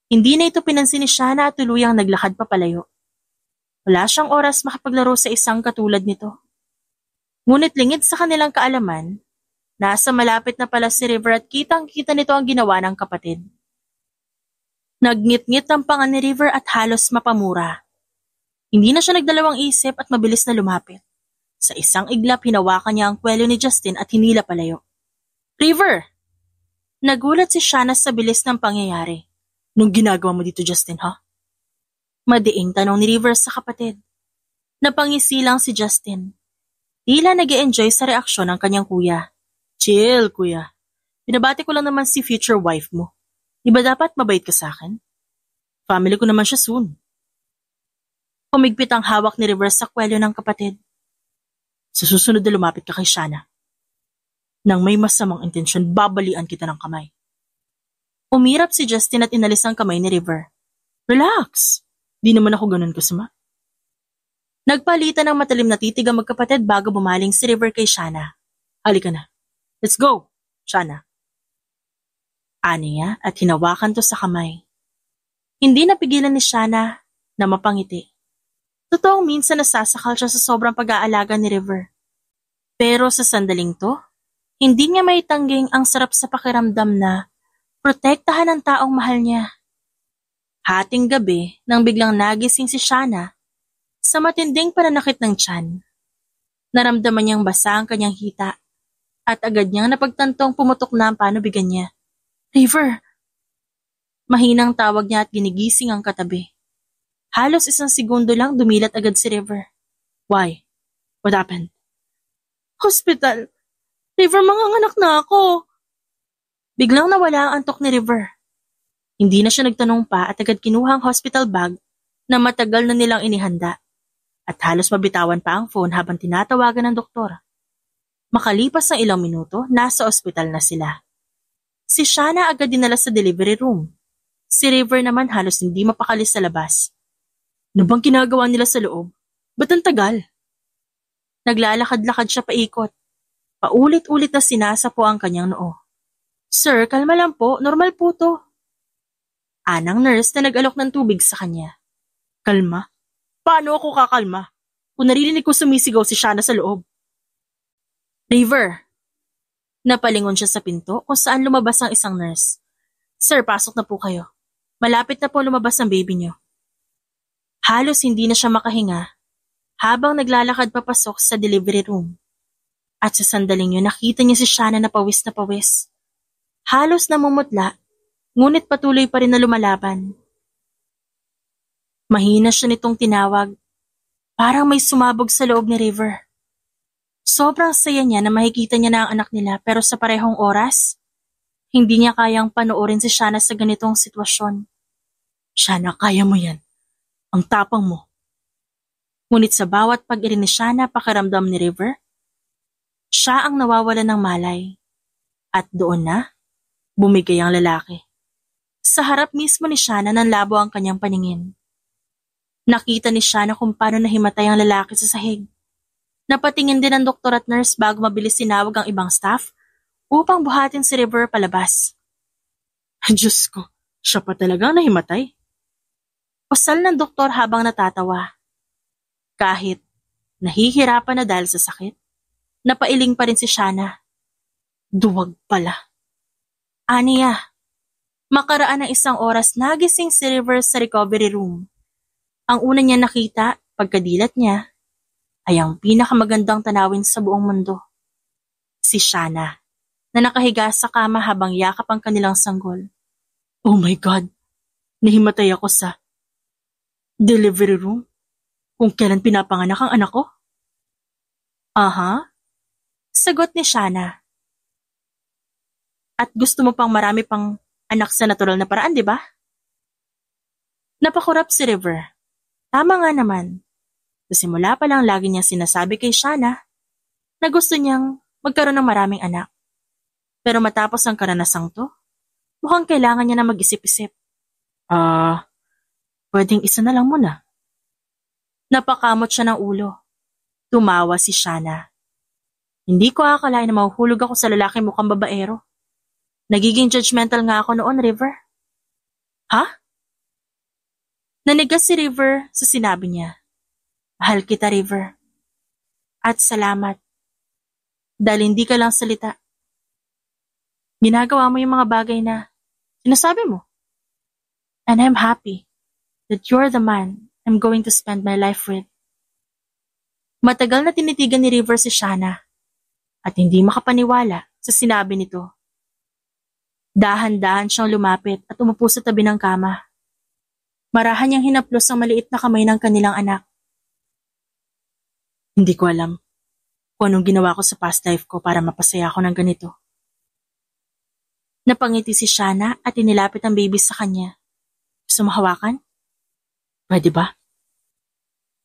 Hindi na ito pinansin ni Shanna at tuluyang naglakad papalayo. Wala siyang oras makapaglaro sa isang katulad nito. Ngunit lingid sa kanilang kaalaman, nasa malapit na pala si River at kitang-kita nito ang ginawa ng kapatid. Nagngit-ngit ang panga ni River at halos mapamura. Hindi na siya nagdalawang isip at mabilis na lumapit. Sa isang iglap, hinawakan niya ang kwelyo ni Justin at hinila palayo. River! Nagulat si Shanna sa bilis ng pangyayari. Nung ginagawa mo dito, Justin, ha? Madiing tanong ni River sa kapatid. Napangisi lang si Justin. Tila nag-e-enjoy sa reaksyon ng kanyang kuya. Chill, kuya. Binabati ko lang naman si future wife mo. Di ba dapat mabait ka sa akin? Family ko naman siya soon. Humigpit ang hawak ni River sa kwelyo ng kapatid. Sa susunod na lumapit ka kay Shanna. Nang may masamang intensyon, babalian kita ng kamay. Umirap si Justin at inalis ang kamay ni River. Relax! Di naman ako ganun kasama. Nagpalitan ng matalim na titig ang magkapatid bago bumaling si River kay Shanna. Halika na. Let's go, Shanna. Aniya at hinawakan to sa kamay. Hindi napigilan ni Shanna na mapangiti. Totoong minsan nasasakal siya sa sobrang pag-aalaga ni River. Pero sa sandaling to, hindi niya maitangging ang sarap sa pakiramdam na protektahan ang taong mahal niya. Hating gabi nang biglang nagising si Shanna sa matinding pananakit ng tiyan. Naramdaman niyang basa ang kanyang hita at agad niyang napagtantong pumutok na ang panubigan niya. River! Mahinang tawag niya at ginigising ang katabi. Halos isang segundo lang dumilat agad si River. Why? What happened? Hospital! River, manganganak na ako! Biglang nawala ang antok ni River. Hindi na siya nagtanong pa at agad kinuha ang hospital bag na matagal na nilang inihanda at halos mabitawan pa ang phone habang tinatawagan ng doktor. Makalipas ng ilang minuto, nasa ospital na sila. Si Shanna agad dinala sa delivery room. Si River naman halos hindi mapakali sa labas. Ano bang ginagawa nila sa loob? Ba't ang tagal? Naglalakad-lakad siya paikot. Paulit-ulit na sinasapo ang kanyang noo. Sir, kalma lang po, normal po to. Anang nurse na nag-alok ng tubig sa kanya. Kalma? Paano ako kakalma? Kung naririnig ko sumisigaw si Shanna sa loob. River! Napalingon siya sa pinto kung saan lumabas ang isang nurse. Sir, pasok na po kayo. Malapit na po lumabas ang baby niyo. Halos hindi na siya makahinga habang naglalakad papasok sa delivery room. At sa sandaling yun nakita niya si Shanna na pawis na pawis. Halos namumutla, ngunit patuloy pa rin na lumalaban. Mahina siya nitong tinawag. Parang may sumabog sa loob ni River. Sobrang saya niya na makikita niya na ang anak nila pero sa parehong oras, hindi niya kayang panoorin si Shanna sa ganitong sitwasyon. Shanna, kaya mo yan. Ang tapang mo. Ngunit sa bawat pag-irin ni Shanna pakiramdam ni River, siya ang nawawala ng malay. At doon na, bumigay ang lalaki. Sa harap mismo ni Shanna nanlabo ang kanyang paningin. Nakita ni Shanna kung paano nahimatay ang lalaki sa sahig. Napatingin din ang doktor at nurse bago mabilis sinawag ang ibang staff upang buhatin si River palabas. Diyos ko, siya pa talagang nahimatay. Pasal ng doktor habang natatawa. Kahit nahihirapan na dahil sa sakit, napailing pa rin si Shanna. Duwag pala. Aniya, makaraan ng isang oras nagising si River sa recovery room. Ang una niya nakita, pagkadilat niya, ay ang pinakamagandang tanawin sa buong mundo. Si Shanna, na nakahiga sa kama habang yakap ang kanilang sanggol. Oh my God, nahimatay ako sa delivery room kung kailan pinapanganak ang anak ko? Aha, sagot ni Shanna. At gusto mo pang marami pang anak sa natural na paraan, di ba? Napakurap si River. Tama nga naman. Sa simula pa lang lagi niyang sinasabi kay Shanna na gusto niyang magkaroon ng maraming anak. Pero matapos ang karanasang to, mukhang kailangan niya na mag-isip-isip. Pwedeng isa na lang muna. Napakamot siya ng ulo. Tumawa si Shana. Hindi ko akalain na mahuhulog ako sa lalaki mukhang babaero. Nagiging judgmental nga ako noon, River. Ha? Nanigas si River sa sinabi niya. Mahal kita, River. At salamat. Dahil hindi ka lang salita. Ginagawa mo yung mga bagay na sinasabi mo. And I'm happy that you're the man I'm going to spend my life with. Matagal na tinitigan ni River si Shana at hindi makapaniwala sa sinabi nito. Dahan-dahan siyang lumapit at umupo sa tabi ng kama. Marahan niyang hinaplos ang maliit na kamay ng kanilang anak. Hindi ko alam kung anong ginawa ko sa past life ko para mapasaya ako ng ganito. Napangiti si Shana at inilapit ang baby sa kanya. Gusto mo hawakan? Pwede ba?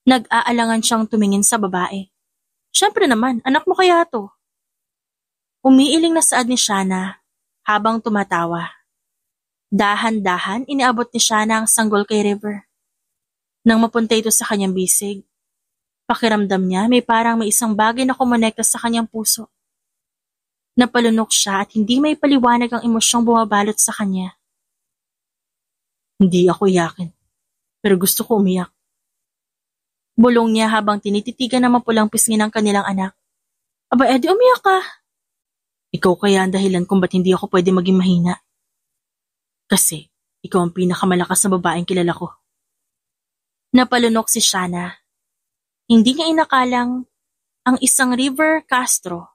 Nag-aalangan siyang tumingin sa babae. Siyempre naman, anak mo kaya to. Umiiling na saad ni Shana habang tumatawa. Dahan-dahan iniabot ni Shana ang sanggol kay River. Nang mapunta ito sa kanyang bisig, pakiramdam niya may isang bagay na kumonekta sa kanyang puso. Napalunok siya at hindi may paliwanag ang emosyong bumabalot sa kanya. Hindi ako iyakin, pero gusto ko umiyak. Bulong niya habang tinititigan ng mapulang pisngi ng kanilang anak. Aba, edi umiyak ka. Ikaw kaya ang dahilan kung ba't hindi ako pwede maging mahina. Kasi ikaw ang pinakamalakas na babaeng kilala ko. Napalunok si Shana. Hindi niya inakalang ang isang River Castro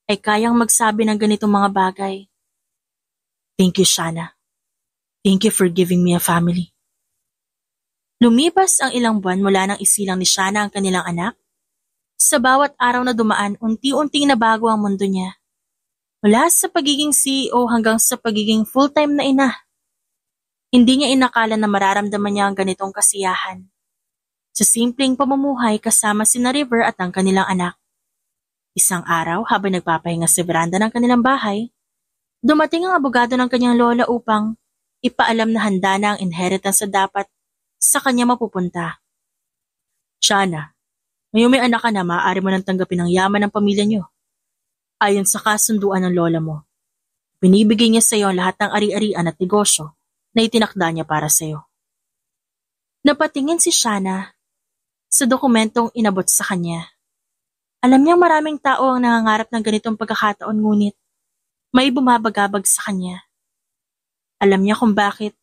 ay kayang magsabi ng ganitong mga bagay. Thank you, Shana. Thank you for giving me a family. Lumipas ang ilang buwan mula nang isilang ni Shana ang kanilang anak. Sa bawat araw na dumaan, unti-unting nabago ang mundo niya. Mula sa pagiging CEO hanggang sa pagiging full-time na ina. Hindi niya inakala na mararamdaman niya ang ganitong kasiyahan. Sa simpleng pamumuhay kasama sina River at ang kanilang anak. Isang araw habang nagpapahinga sa veranda ng kanilang bahay, dumating ang abogado ng kanyang lola upang ipaalam na handa na ang inheritance na dapat sa kanya mapupunta. Shana, ngayong may anak ka na, maaari mo nang tanggapin ang yaman ng pamilya niyo. Ayon sa kasunduan ng lola mo, binibigay niya sa iyo lahat ng ari-arian at negosyo na itinakda niya para sa iyo. Napatingin si Shana sa dokumentong inabot sa kanya. Alam niyang maraming tao ang nangangarap ng ganitong pagkakataon ngunit may bumabagabag sa kanya. Alam niya kung bakit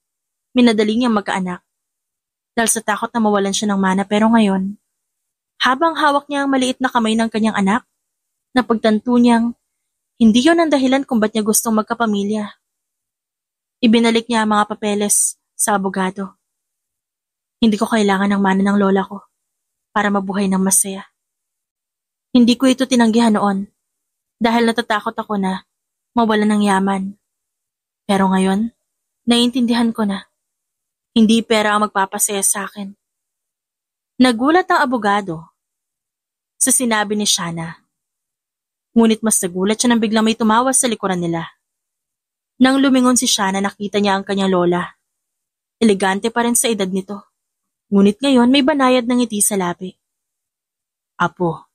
minadali niyang magkaanak. Dahil sa takot na mawalan siya ng mana, pero ngayon, habang hawak niya ang maliit na kamay ng kanyang anak, napagtanto niyang hindi yon ang dahilan kung ba't niya gustong magkapamilya. Ibinalik niya ang mga papeles sa abogado. Hindi ko kailangan ng mana ng lola ko para mabuhay ng masaya. Hindi ko ito tinanggihan noon dahil natatakot ako na mawalan ng yaman. Pero ngayon, naiintindihan ko na. Hindi pera ang magpapasaya sa akin. Nagulat ang abogado sa sinabi ni Shana. Ngunit mas nagulat siya nang biglang may tumawas sa likuran nila. Nang lumingon si Shana, nakita niya ang kanyang lola. Elegante pa rin sa edad nito. Ngunit ngayon may banayad ng ngiti sa labi. Apo,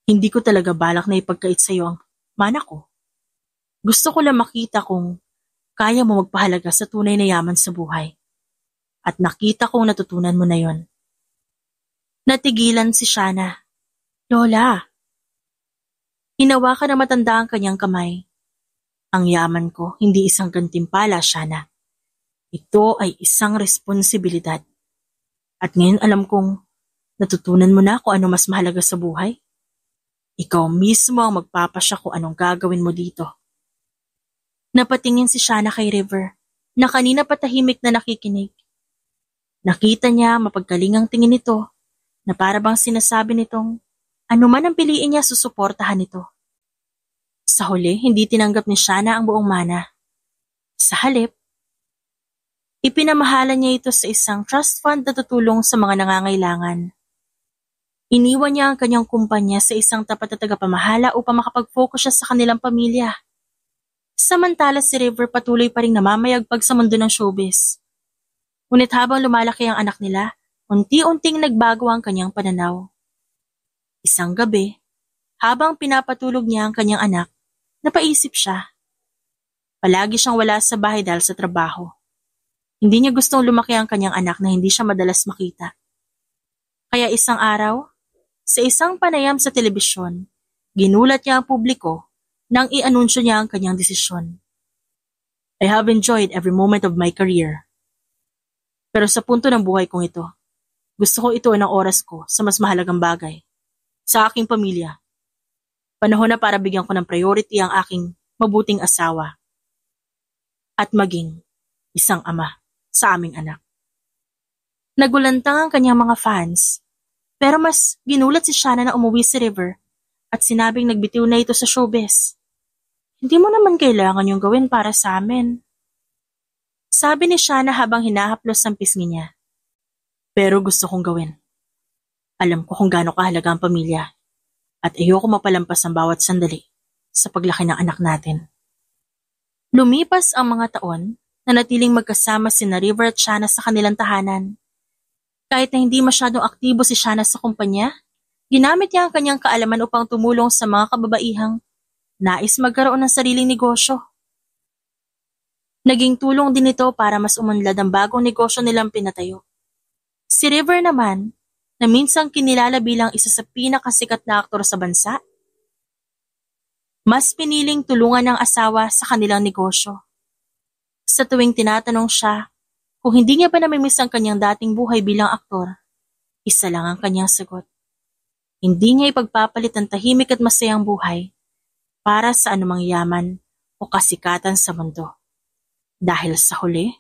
hindi ko talaga balak na ipagkait sa iyo ang mana ko. Gusto ko lang makita kung kaya mo magpahalaga sa tunay na yaman sa buhay. At nakita kong natutunan mo na yon. Natigilan si Shana. Lola. Hinawakan na matanda ang kanyang kamay. Ang yaman ko, hindi isang gantimpala, Shana. Ito ay isang responsibilidad. At ngayon alam kong natutunan mo na kung ano mas mahalaga sa buhay. Ikaw mismo ang magpapasya kung anong gagawin mo dito. Napatingin si Shana kay River na kanina patahimik na nakikinig. Nakita niya mapagkalingang tingin nito na para bang sinasabi nitong anuman ang piliin niya susuportahan nito. Sa huli, hindi tinanggap ni Shana ang buong mana. Sa halip, ipinamahalan niya ito sa isang trust fund na tutulong sa mga nangangailangan. Iniwan niya ang kanyang kumpanya sa isang tapat na tagapamahala upang makapag-focus siya sa kanilang pamilya. Samantala si River patuloy pa ring namamayagpag sa mundo ng showbiz. Ngunit habang lumalaki ang anak nila, unti-unting nagbago ang kanyang pananaw. Isang gabi, habang pinapatulog niya ang kanyang anak, napaisip siya. Palagi siyang wala sa bahay dahil sa trabaho. Hindi niya gustong lumaki ang kanyang anak na hindi siya madalas makita. Kaya isang araw, sa isang panayam sa telebisyon, ginulat niya ang publiko nang i-anunsyo niya ang kanyang desisyon. I have enjoyed every moment of my career. Pero sa punto ng buhay kong ito, gusto ko ituon ang oras ko sa mas mahalagang bagay, sa aking pamilya. Panahon na para bigyan ko ng priority ang aking mabuting asawa at maging isang ama sa aming anak. Nagulantang ang kanyang mga fans, pero mas ginulat si Shanna na umuwi si River at sinabing nagbitiw na ito sa showbiz. Hindi mo naman kailangan yung gawin para sa amin. Sabi ni Shanna habang hinahaplos ang pisngi niya. Pero gusto kong gawin. Alam ko kung gaano kahalaga ang pamilya at ayoko mapalampas ang bawat sandali sa paglaki ng anak natin. Lumipas ang mga taon na natiling magkasama sina River at Shanna sa kanilang tahanan. Kahit na hindi masyadong aktibo si Shanna sa kumpanya, ginamit niya ang kanyang kaalaman upang tumulong sa mga kababaihang nais magkaroon ng sariling negosyo. Naging tulong din ito para mas umunlad ang bagong negosyo nilang pinatayo. Si River naman, na minsang kinilala bilang isa sa pinakasikat na aktor sa bansa, mas piniling tulungan ng asawa sa kanilang negosyo. Sa tuwing tinatanong siya kung hindi niya ba namimiss ang kanyang dating buhay bilang aktor, isa lang ang kanyang sagot. Hindi niya ipagpapalit ang tahimik at masayang buhay para sa anumang yaman o kasikatan sa mundo. Dahil sa huli,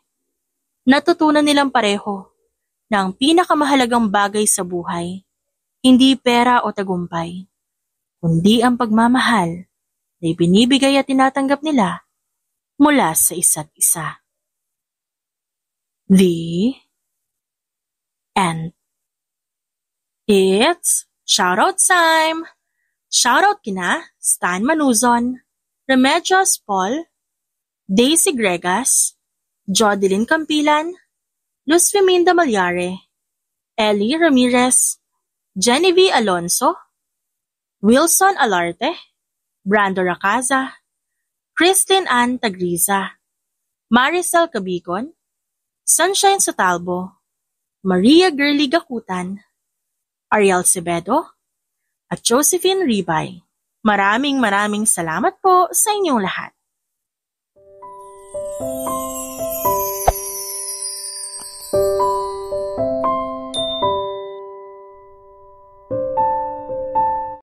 natutunan nilang pareho na ang pinakamahalagang bagay sa buhay, hindi pera o tagumpay, kundi ang pagmamahal na ibinibigay at tinatanggap nila mula sa isa't isa. The end. It's shoutout time! Shoutout kina Stan Manuzon, Remedios Paul, Daisy Gregas, Jodeline Campilan, Luz Feminda Malyare, Ellie Ramirez, Genevieve Alonso, Wilson Alarte, Brando Racaza, Christine Ann Tagriza, Maricel Cabicon, Sunshine Sotalbo, Maria Girly Gakutan, Ariel Cebedo, at Josephine Ribay. Maraming salamat po sa inyong lahat.